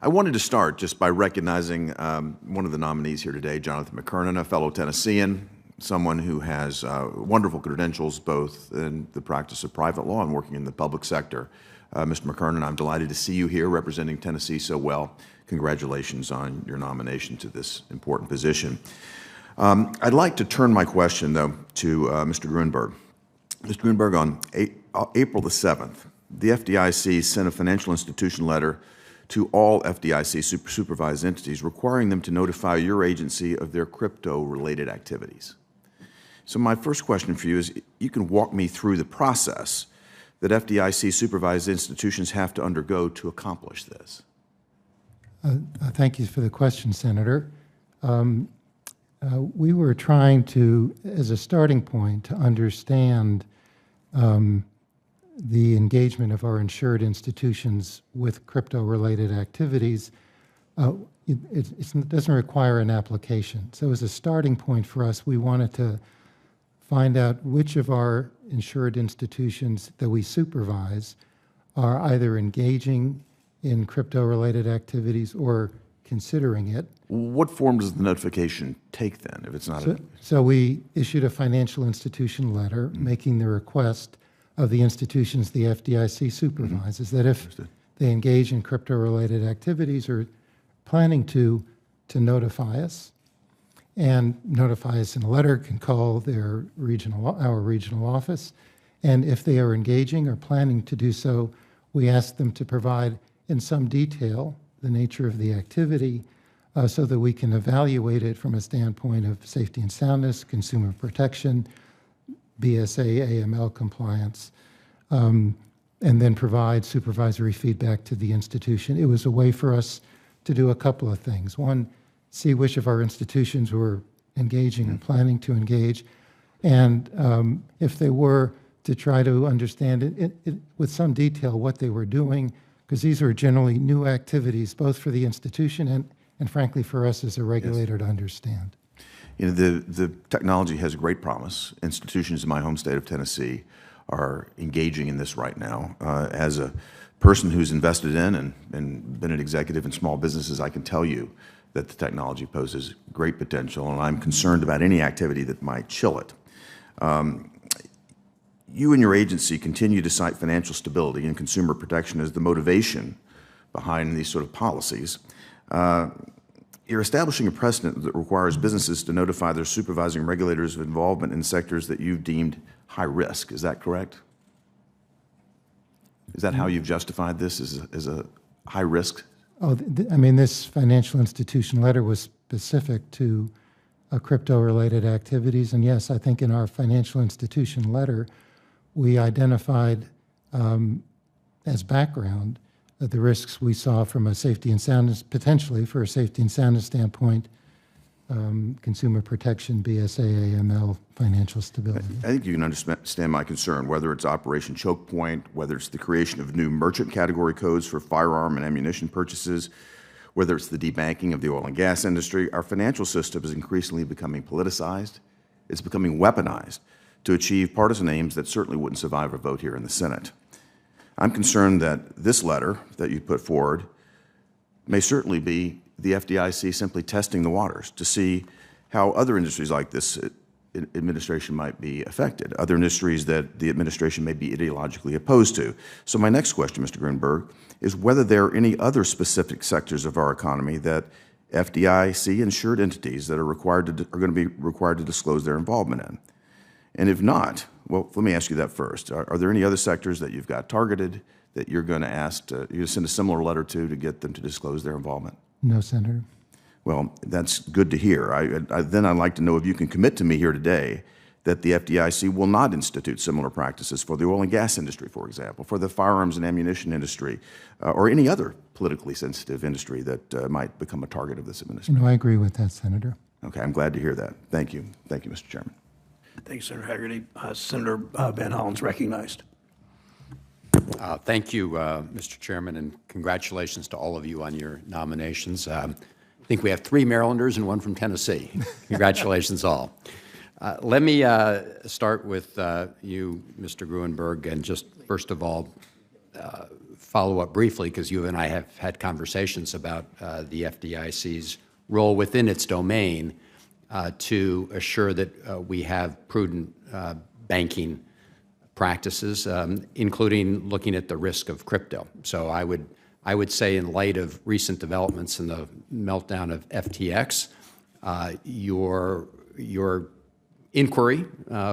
I wanted to start just by recognizing one of the nominees here today, Jonathan McKernan, a fellow Tennessean, someone who has wonderful credentials both in the practice of private law and working in the public sector. Mr. McKernan, I'm delighted to see you here representing Tennessee so well. Congratulations on your nomination to this important position. I'd like to turn my question, though, to Mr. Grunberg. Mr. Grunberg, on April the 7th, the FDIC sent a financial institution letter to all FDIC supervised entities requiring them to notify your agency of their crypto-related activities. So my first question for you is, you can walk me through the process that FDIC supervised institutions have to undergo to accomplish this. Thank you for the question, Senator. We were trying to, as a starting point, to understand the engagement of our insured institutions with crypto-related activities. It doesn't require an application. So as a starting point for us, we wanted to find out which of our insured institutions that we supervise are either engaging in crypto-related activities or considering it. What form does the notification take then, if it's not So we issued a financial institution letter making the request of the institutions the FDIC supervises that if they engage in crypto-related activities or planning to notify us, and notify us in a letter, can call our regional office. And if they are engaging or planning to do so, we ask them to provide in some detail the nature of the activity so that we can evaluate it from a standpoint of safety and soundness, consumer protection, BSA, AML compliance, and then provide supervisory feedback to the institution. It was a way for us to do a couple of things. One, see which of our institutions were engaging and planning to engage, and if they were, to try to understand it with some detail what they were doing, because these are generally new activities, both for the institution and frankly for us as a regulator to understand. You know, the technology has great promise. Institutions in my home state of Tennessee are engaging in this right now. As a person who's invested in and been an executive in small businesses, I can tell you that the technology poses great potential, and I'm concerned about any activity that might chill it. You and your agency continue to cite financial stability and consumer protection as the motivation behind these sort of policies. You're establishing a precedent that requires businesses to notify their supervising regulators of involvement in sectors that you've deemed high risk. Is that correct? Is that how you've justified this as a high risk? Oh, I mean, this financial institution letter was specific to crypto-related activities, and yes, I think in our financial institution letter, we identified as background the risks we saw from a safety and soundness, potentially for a safety and soundness standpoint, consumer protection, BSA, AML, financial stability. I think you can understand my concern, whether it's Operation Choke Point, whether it's the creation of new merchant category codes for firearm and ammunition purchases, whether it's the debanking of the oil and gas industry. Our financial system is increasingly becoming politicized. It's becoming weaponized to achieve partisan aims that certainly wouldn't survive a vote here in the Senate. I'm concerned that this letter that you put forward may certainly be the FDIC simply testing the waters to see how other industries like this administration might be affected, other industries that the administration may be ideologically opposed to. So my next question, Mr. Grunberg, is whether there are any other specific sectors of our economy that FDIC-insured entities that are going to be required to disclose their involvement in. And if not, well, let me ask you that first. Are there any other sectors that you've got targeted that you're going to ask, you're going to send a similar letter to get them to disclose their involvement? No, Senator. Well, that's good to hear. Then I'd like to know if you can commit to me here today that the FDIC will not institute similar practices for the oil and gas industry, for example, for the firearms and ammunition industry, or any other politically sensitive industry that might become a target of this administration. No, I agree with that, Senator. Okay, I'm glad to hear that. Thank you. Thank you, Mr. Chairman. Thank you, Senator Haggerty. Senator Van Hollen's recognized. Thank you, Mr. Chairman, and congratulations to all of you on your nominations. I think we have 3 Marylanders and 1 from Tennessee. Congratulations all. Let me start with you, Mr. Gruenberg, and just first of all follow up briefly, because you and I have had conversations about the FDIC's role within its domain to assure that we have prudent banking practices, including looking at the risk of crypto. So I would say, in light of recent developments in the meltdown of FTX, your inquiry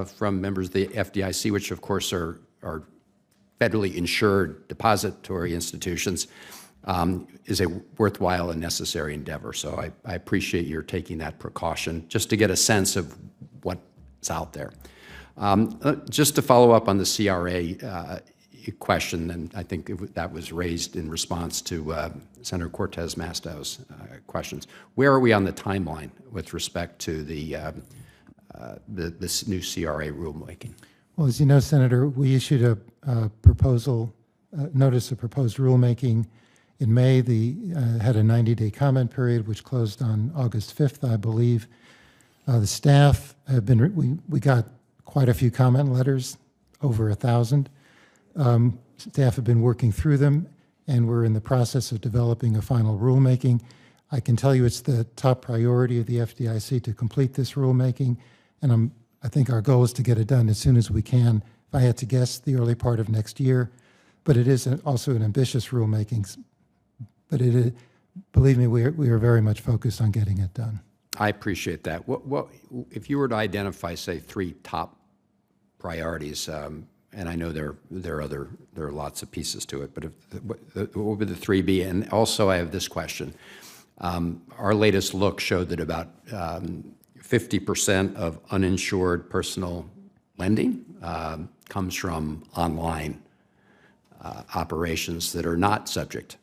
from members of the FDIC, which of course are federally insured depository institutions, is a worthwhile and necessary endeavor. So I appreciate your taking that precaution just to get a sense of what's out there. Just to follow up on the CRA question, and I think that was raised in response to Senator Cortez Masto's questions. Where are we on the timeline with respect to this new CRA rulemaking? Well, as you know, Senator, we issued a proposal, notice of proposed rulemaking in May. Had a 90-day comment period, which closed on August 5th, I believe. The staff have been, we got quite a few comment letters, over 1,000. Staff have been working through them, and we're in the process of developing a final rulemaking. I can tell you it's the top priority of the FDIC to complete this rulemaking, and I think our goal is to get it done as soon as we can. If I had to guess, the early part of next year, but it is also an ambitious rulemaking. But believe me, we are very much focused on getting it done. I appreciate that. What if you were to identify, say, 3 top priorities? And I know there are lots of pieces to it, but what would the 3 be? And also, I have this question. Our latest look showed that about 50% of uninsured personal lending comes from online operations that are not subject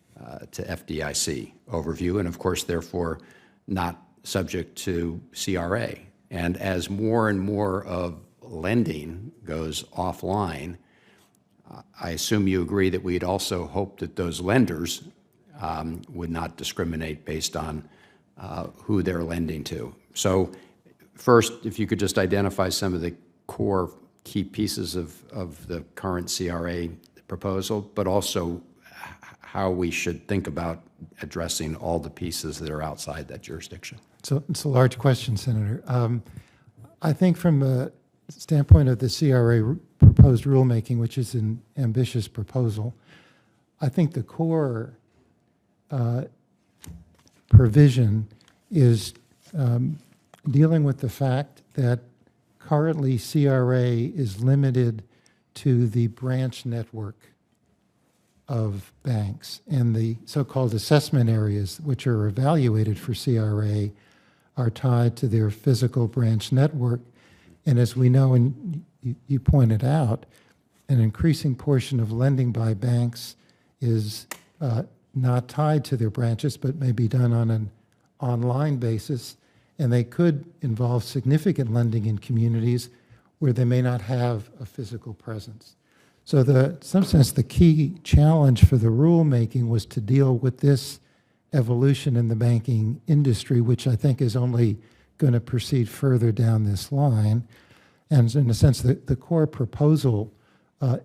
to FDIC overview, and of course, therefore, not subject to CRA. And as more and more of lending goes offline, I assume you agree that we'd also hope that those lenders would not discriminate based on who they're lending to. So first, if you could just identify some of the core key pieces of the current CRA proposal, but also how we should think about addressing all the pieces that are outside that jurisdiction. So it's a large question, Senator. I think from the standpoint of the CRA proposed rulemaking, which is an ambitious proposal, I think the core provision is dealing with the fact that currently CRA is limited to the branch network of banks, and the so-called assessment areas, which are evaluated for CRA, are tied to their physical branch network. And as we know, and you pointed out, an increasing portion of lending by banks is not tied to their branches, but may be done on an online basis, and they could involve significant lending in communities where they may not have a physical presence. So in some sense, the key challenge for the rulemaking was to deal with this evolution in the banking industry, which I think is only going to proceed further down this line. And in a sense, the core proposal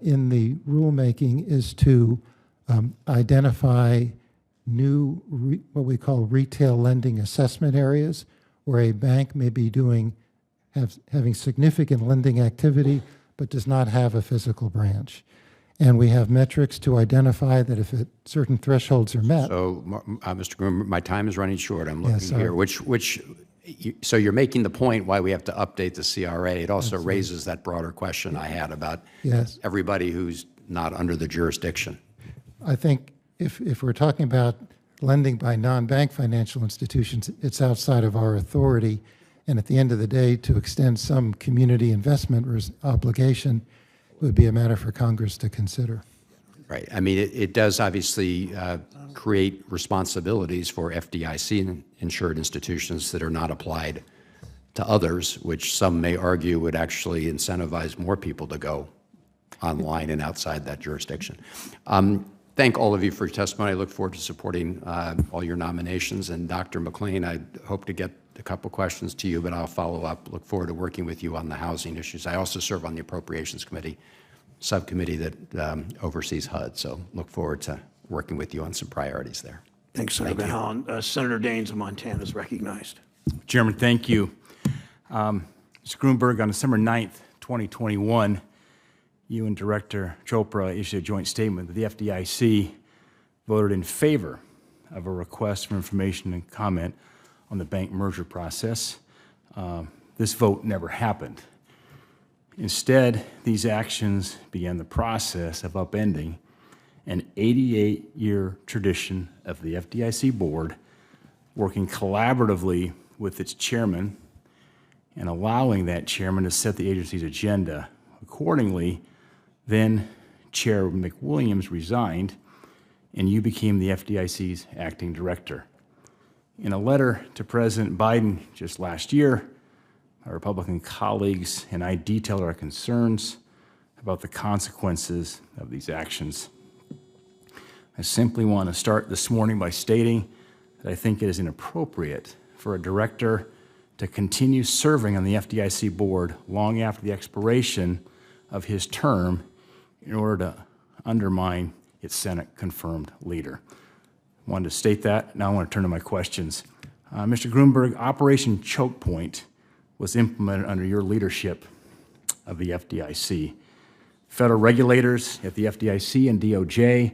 in the rulemaking is to identify new, what we call retail lending assessment areas, where a bank may be having significant lending activity, but does not have a physical branch. And we have metrics to identify that if certain thresholds are met. So, Mr. Groom, my time is running short. I'm looking Yes, here. So you're making the point why we have to update the CRA. It also raises that broader question I had about everybody who's not under the jurisdiction. I think if we're talking about lending by non-bank financial institutions, it's outside of our authority. And at the end of the day, to extend some community investment obligation would be a matter for Congress to consider. Right. I mean, it does obviously create responsibilities for FDIC-insured institutions that are not applied to others, which some may argue would actually incentivize more people to go online and outside that jurisdiction. Thank all of you for your testimony. I look forward to supporting all your nominations. And Dr. McLean, I hope to get a couple questions to you, but I'll follow up. Look forward to working with you on the housing issues. I also serve on the Appropriations Committee, subcommittee that oversees HUD, so look forward to working with you on some priorities there. Thanks, Senator Van Hollen. Senator Daines of Montana is recognized. Chairman, thank you. Mr. Grunberg, on December 9th, 2021, you and Director Chopra issued a joint statement that the FDIC voted in favor of a request for information and comment on the bank merger process. This vote never happened. Instead, these actions began the process of upending an 88-year tradition of the FDIC board working collaboratively with its chairman and allowing that chairman to set the agency's agenda. Accordingly, then Chair McWilliams resigned, and you became the FDIC's acting director. In a letter to President Biden just last year, our Republican colleagues and I detailed our concerns about the consequences of these actions. I simply want to start this morning by stating that I think it is inappropriate for a director to continue serving on the FDIC board long after the expiration of his term in order to undermine its Senate-confirmed leader. I wanted to state that. Now I want to turn to my questions. Mr. Grunberg, Operation Choke Point was implemented under your leadership of the FDIC. Federal regulators at the FDIC and DOJ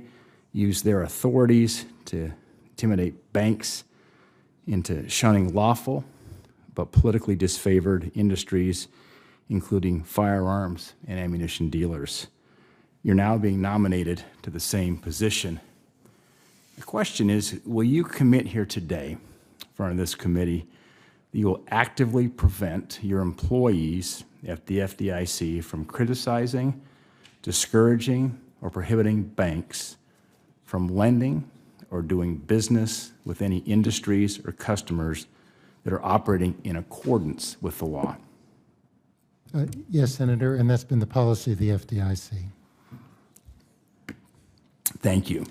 used their authorities to intimidate banks into shunning lawful but politically disfavored industries, including firearms and ammunition dealers. You're now being nominated to the same position. The question is, will you commit here today in front of this committee that you will actively prevent your employees at the FDIC from criticizing, discouraging, or prohibiting banks from lending or doing business with any industries or customers that are operating in accordance with the law? Yes, Senator, and that's been the policy of the FDIC. Thank you.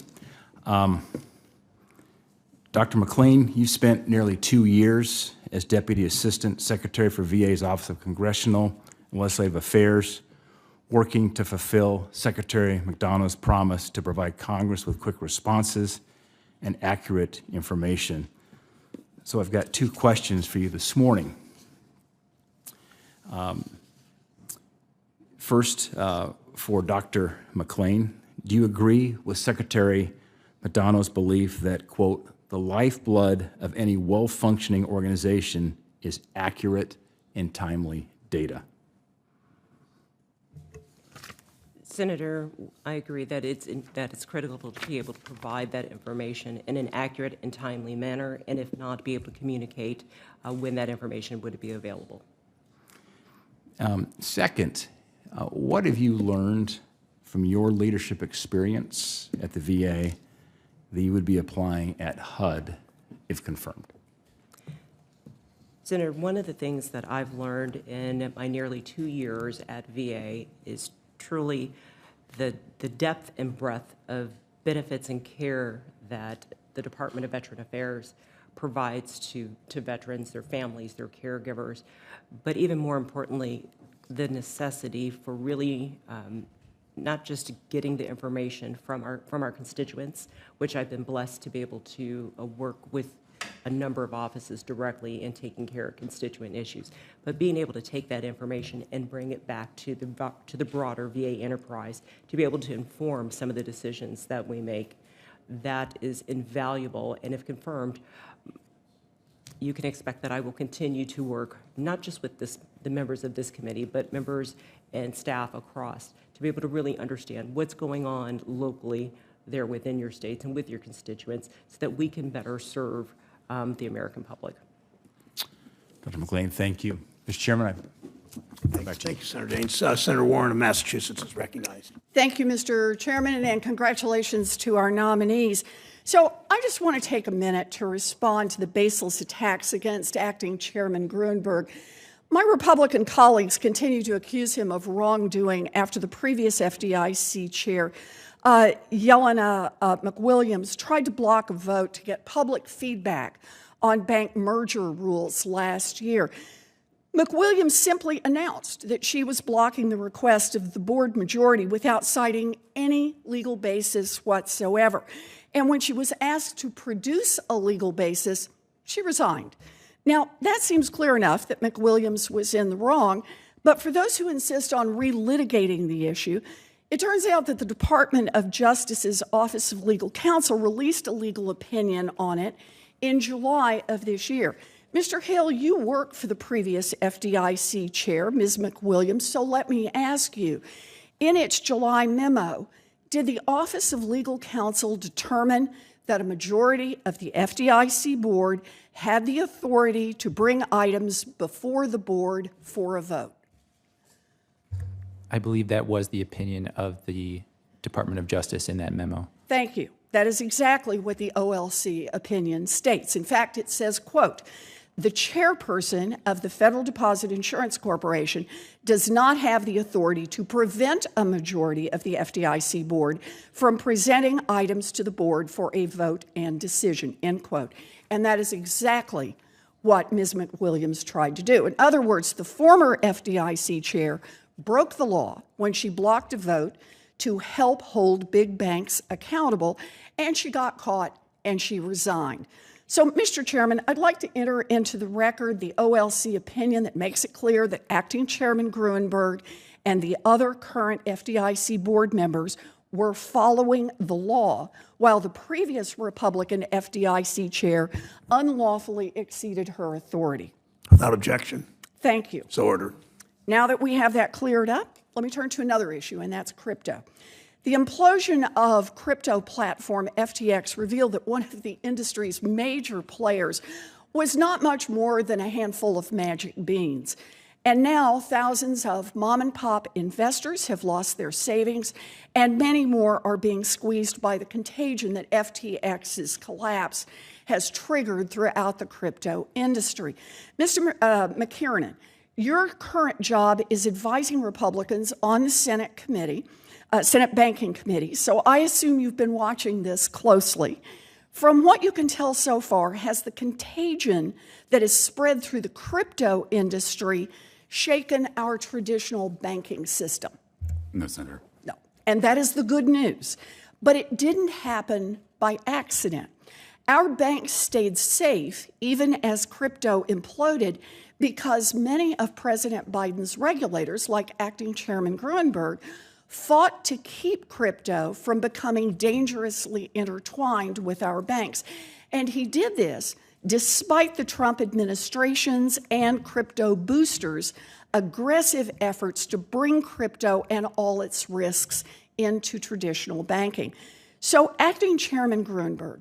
Dr. McLean, you spent nearly 2 years as Deputy Assistant Secretary for VA's Office of Congressional and Legislative Affairs, working to fulfill Secretary McDonough's promise to provide Congress with quick responses and accurate information. So I've got 2 questions for you this morning. First, for Dr. McLean, do you agree with Secretary McDonough's belief that, quote, the lifeblood of any well-functioning organization is accurate and timely data? Senator, I agree that it's critical to be able to provide that information in an accurate and timely manner, and if not, be able to communicate when that information would be available. Second, what have you learned from your leadership experience at the VA that you would be applying at HUD if confirmed? Senator, one of the things that I've learned in my nearly 2 years at VA is truly the depth and breadth of benefits and care that the Department of Veteran Affairs provides to veterans, their families, their caregivers, but even more importantly, the necessity for really not just getting the information from our constituents, which I've been blessed to be able to work with a number of offices directly in taking care of constituent issues, but being able to take that information and bring it back to the broader VA enterprise to be able to inform some of the decisions that we make. That is invaluable, and if confirmed, you can expect that I will continue to work not just with the members of this committee, but members and staff across to be able to really understand what's going on locally there within your states and with your constituents so that we can better serve the American public. Dr. McLean, thank you. Mr. Chairman, Thank you, Senator Daines. Senator Warren of Massachusetts is recognized. Thank you, Mr. Chairman, and congratulations to our nominees. So I just want to take a minute to respond to the baseless attacks against Acting Chairman Grunberg. My Republican colleagues continue to accuse him of wrongdoing after the previous FDIC chair, Yelena McWilliams, tried to block a vote to get public feedback on bank merger rules last year. McWilliams simply announced that she was blocking the request of the board majority without citing any legal basis whatsoever. And when she was asked to produce a legal basis, she resigned. Now, that seems clear enough that McWilliams was in the wrong, but for those who insist on relitigating the issue, it turns out that the Department of Justice's Office of Legal Counsel released a legal opinion on it in July of this year. Mr. Hill, you work for the previous FDIC chair, Ms. McWilliams, so let me ask you, in its July memo, did the Office of Legal Counsel determine that a majority of the FDIC board had the authority to bring items before the board for a vote? I believe that was the opinion of the Department of Justice in that memo. Thank you. That is exactly what the OLC opinion states. In fact, it says, quote, the chairperson of the Federal Deposit Insurance Corporation does not have the authority to prevent a majority of the FDIC board from presenting items to the board for a vote and decision, end quote. And that is exactly what Ms. McWilliams tried to do. In other words, the former FDIC chair broke the law when she blocked a vote to help hold big banks accountable, and she got caught and she resigned. So, Mr. Chairman, I'd like to enter into the record the OLC opinion that makes it clear that Acting Chairman Gruenberg and the other current FDIC board members were following the law, while the previous Republican FDIC chair unlawfully exceeded her authority. Without objection. Thank you. So ordered. Now that we have that cleared up, let me turn to another issue, and that's crypto. The implosion of crypto platform FTX revealed that one of the industry's major players was not much more than a handful of magic beans. And now thousands of mom and pop investors have lost their savings, and many more are being squeezed by the contagion that FTX's collapse has triggered throughout the crypto industry. Mr. McKiernan, your current job is advising Republicans on the Senate Banking Committee, so I assume you've been watching this closely. From what you can tell so far, has the contagion that has spread through the crypto industry shaken our traditional banking system? No, Senator. No, and that is the good news. But it didn't happen by accident. Our banks stayed safe even as crypto imploded because many of President Biden's regulators, like Acting Chairman Gruenberg, fought to keep crypto from becoming dangerously intertwined with our banks. And he did this despite the Trump administration's and crypto boosters' aggressive efforts to bring crypto and all its risks into traditional banking. So, Acting Chairman Gruenberg,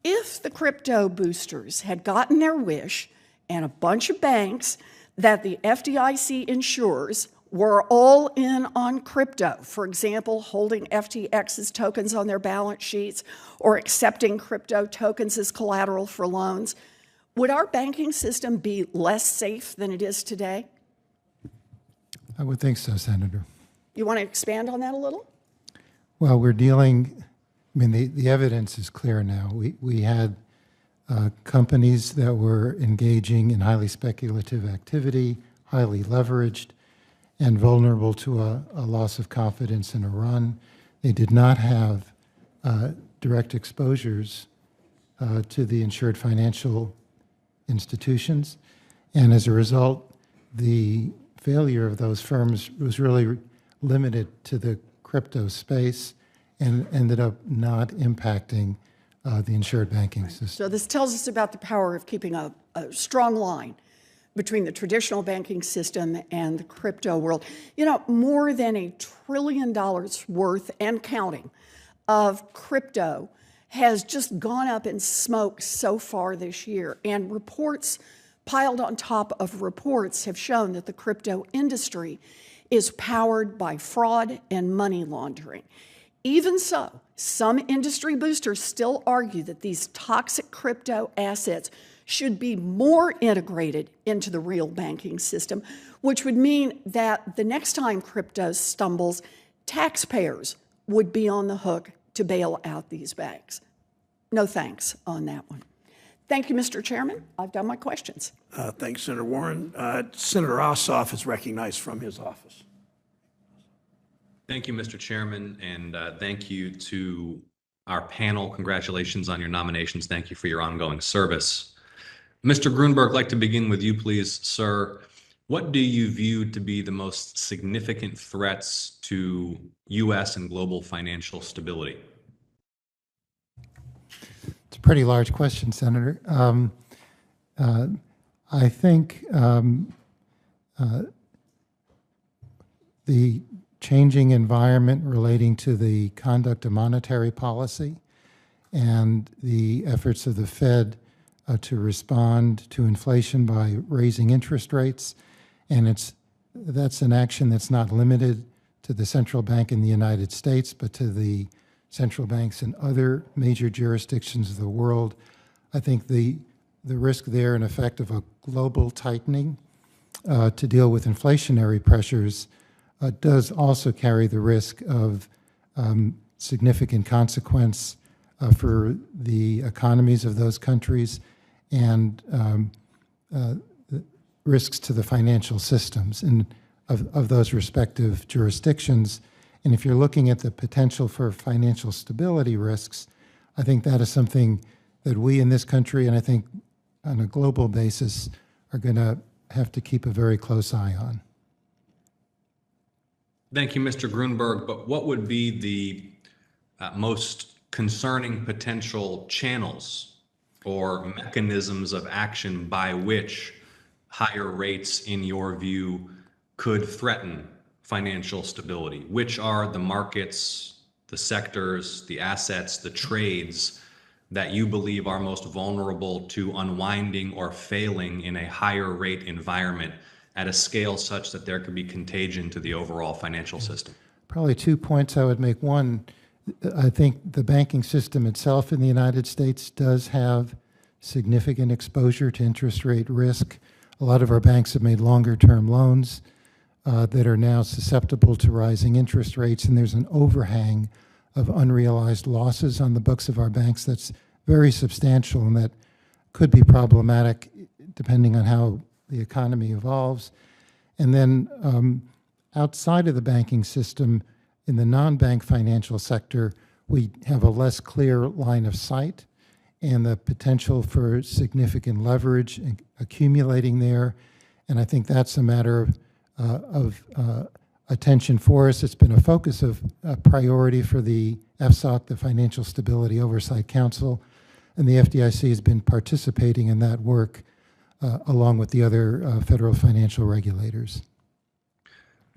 if the crypto boosters had gotten their wish and a bunch of banks that the FDIC insures were all in on crypto, for example, holding FTX's tokens on their balance sheets or accepting crypto tokens as collateral for loans, would our banking system be less safe than it is today? I would think so, Senator. You want to expand on that a little? Well, we're dealing, I mean, the evidence is clear now. We had companies that were engaging in highly speculative activity, highly leveraged, and vulnerable to a loss of confidence in a run. They did not have direct exposures to the insured financial institutions. And as a result, the failure of those firms was really limited to the crypto space and ended up not impacting the insured banking system. So this tells us about the power of keeping a strong line between the traditional banking system and the crypto world. You know, more than $1 trillion worth and counting of crypto has just gone up in smoke so far this year. And reports piled on top of reports have shown that the crypto industry is powered by fraud and money laundering. Even so, some industry boosters still argue that these toxic crypto assets should be more integrated into the real banking system, which would mean that the next time crypto stumbles, taxpayers would be on the hook to bail out these banks. No thanks on that one. Thank you, Mr. Chairman. I've done my questions. Thanks, Senator Warren. Senator Ossoff is recognized from his office. Thank you, Mr. Chairman, and thank you to our panel. Congratulations on your nominations. Thank you for your ongoing service. Mr. Grunberg, I'd like to begin with you, please, sir. What do you view to be the most significant threats to U.S. and global financial stability? It's a pretty large question, Senator. I think the changing environment relating to the conduct of monetary policy and the efforts of the Fed to respond to inflation by raising interest rates. And that's an action that's not limited to the central bank in the United States, but to the central banks in other major jurisdictions of the world. I think the risk there, in effect, of a global tightening to deal with inflationary pressures does also carry the risk of significant consequence for the economies of those countries and risks to the financial systems of those respective jurisdictions. And if you're looking at the potential for financial stability risks, I think that is something that we in this country, and I think on a global basis, are going to have to keep a very close eye on. Thank you, Mr. Grunberg. But what would be the most concerning potential channels or mechanisms of action by which higher rates, in your view, could threaten financial stability? Which are the markets, the sectors, the assets, the trades that you believe are most vulnerable to unwinding or failing in a higher rate environment at a scale such that there could be contagion to the overall financial system? Probably 2 points I would make. One, I think the banking system itself in the United States does have significant exposure to interest rate risk. A lot of our banks have made longer-term loans that are now susceptible to rising interest rates, and there's an overhang of unrealized losses on the books of our banks that's very substantial and that could be problematic depending on how the economy evolves. And then outside of the banking system, in the non-bank financial sector, we have a less clear line of sight and the potential for significant leverage accumulating there. And I think that's a matter of attention for us. It's been a focus of priority for the FSOC, the Financial Stability Oversight Council, and the FDIC has been participating in that work along with the other federal financial regulators.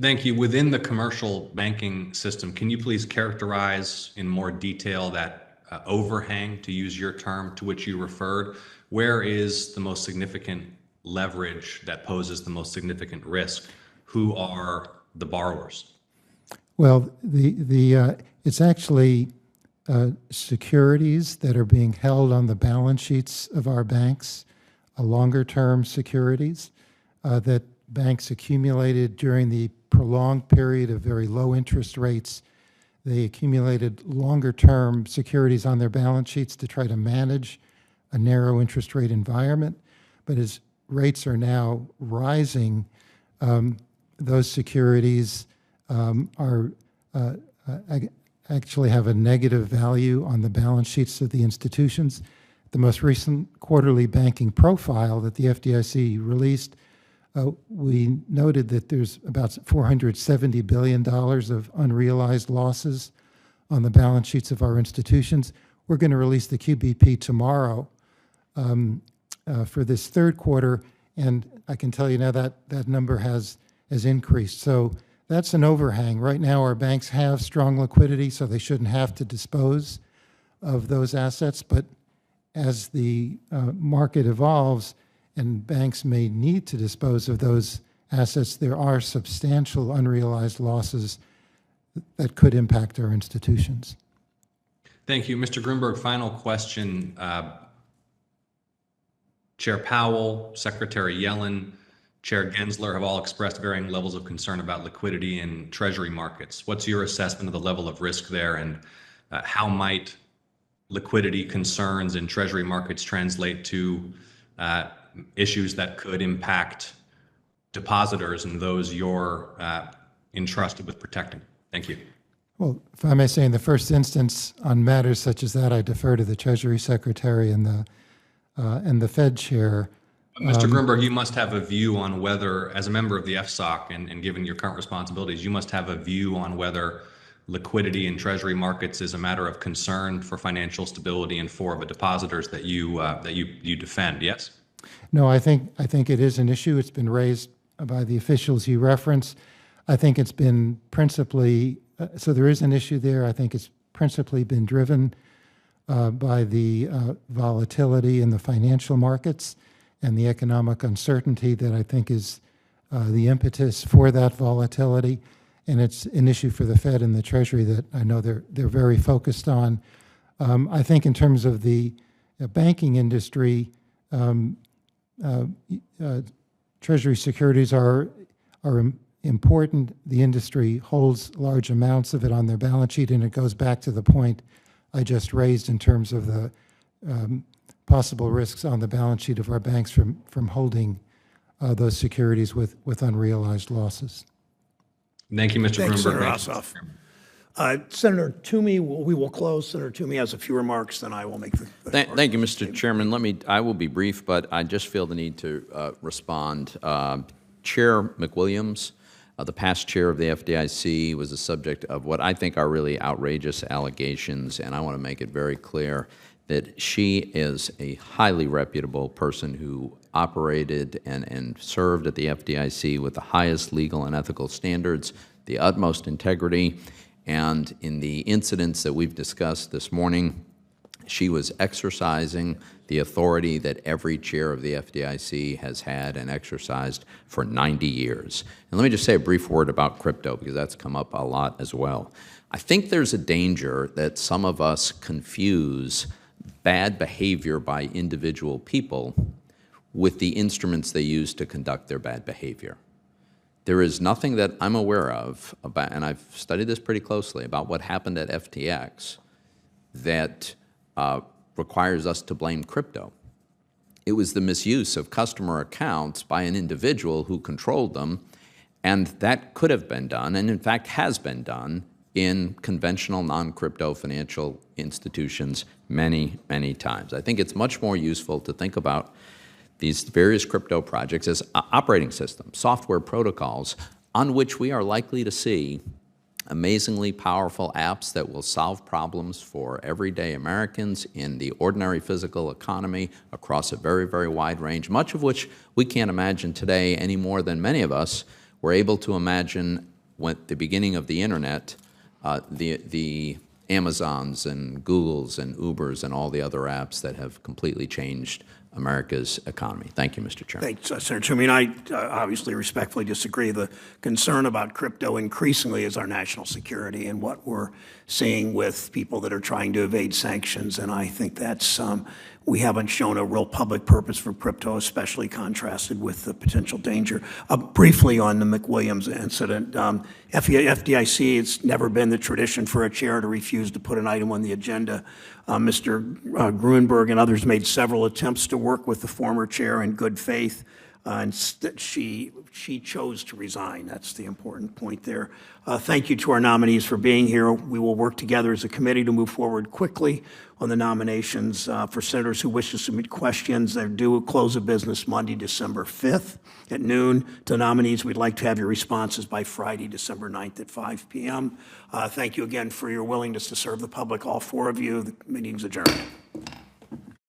Thank you. Within the commercial banking system, can you please characterize in more detail that overhang, to use your term, to which you referred? Where is the most significant leverage that poses the most significant risk? Who are the borrowers? Well, it's actually securities that are being held on the balance sheets of our banks, longer-term securities that banks accumulated during the prolonged period of very low interest rates. They accumulated longer-term securities on their balance sheets to try to manage a narrow interest rate environment. But as rates are now rising, those securities actually have a negative value on the balance sheets of the institutions. The most recent quarterly banking profile that the FDIC released, we noted that there's about $470 billion of unrealized losses on the balance sheets of our institutions. We're going to release the QBP tomorrow for this third quarter, and I can tell you now that that number has increased. So that's an overhang. Right now our banks have strong liquidity, so they shouldn't have to dispose of those assets, but as the market evolves and banks may need to dispose of those assets, there are substantial unrealized losses that could impact our institutions. Thank you. Mr. Grunberg, final question. Chair Powell, Secretary Yellen, Chair Gensler have all expressed varying levels of concern about liquidity in Treasury markets. What's your assessment of the level of risk there, and how might liquidity concerns in Treasury markets translate to issues that could impact depositors and those you're entrusted with protecting? Thank you. Well, if I may say, in the first instance, on matters such as that, I defer to the Treasury Secretary and the Fed Chair. Mr. Grunberg, you must have a view on whether, as a member of the FSOC and given your current responsibilities, you must have a view on whether liquidity in Treasury markets is a matter of concern for financial stability and for the depositors that you defend. Yes? No, I think it is an issue. It's been raised by the officials you reference. I think it's been principally, so there is an issue there. I think it's principally been driven by the volatility in the financial markets and the economic uncertainty that I think is the impetus for that volatility. And it's an issue for the Fed and the Treasury that I know they're very focused on. I think in terms of the banking industry, Treasury securities are important. The industry holds large amounts of it on their balance sheet, and it goes back to the point I just raised in terms of the possible risks on the balance sheet of our banks from holding those securities with unrealized losses. Thank you, Mr. Thanks, Grunberg. Senator Ossoff. Senator Toomey, we will close. Senator Toomey has a few remarks, then I will make the Thank you, Mr. Chairman. I will be brief, but I just feel the need to respond. Chair McWilliams, the past chair of the FDIC, was the subject of what I think are really outrageous allegations, and I want to make it very clear that she is a highly reputable person who operated and served at the FDIC with the highest legal and ethical standards, the utmost integrity, and in the incidents that we've discussed this morning, she was exercising the authority that every chair of the FDIC has had and exercised for 90 years. And let me just say a brief word about crypto, because that's come up a lot as well. I think there's a danger that some of us confuse bad behavior by individual people with the instruments they use to conduct their bad behavior. There is nothing that I'm aware of about, and I've studied this pretty closely, about what happened at FTX that requires us to blame crypto. It was the misuse of customer accounts by an individual who controlled them, and that could have been done, and in fact has been done, in conventional non-crypto financial institutions many, many times. I think it's much more useful to think about these various crypto projects as operating systems, software protocols, on which we are likely to see amazingly powerful apps that will solve problems for everyday Americans in the ordinary physical economy across a very, very wide range, much of which we can't imagine today any more than many of us were able to imagine when the beginning of the internet, the Amazons and Googles and Ubers and all the other apps that have completely changed America's economy. Thank you, Mr. Chairman. Thanks, Senator Toomey. And I obviously respectfully disagree. The concern about crypto increasingly is our national security and what we're seeing with people that are trying to evade sanctions. And I think that's, we haven't shown a real public purpose for crypto, especially contrasted with the potential danger. Briefly on the McWilliams incident, FDIC, it's never been the tradition for a chair to refuse to put an item on the agenda. Mr. Grunberg and others made several attempts to work with the former chair in good faith, and she chose to resign. That's the important point there. Thank you to our nominees for being here. We will work together as a committee to move forward quickly on the nominations. For senators who wish to submit questions, they're due close of business Monday, December 5th at noon. To nominees, we'd like to have your responses by Friday, December 9th at 5 p.m. Thank you again for your willingness to serve the public, all four of you. The meeting's adjourned.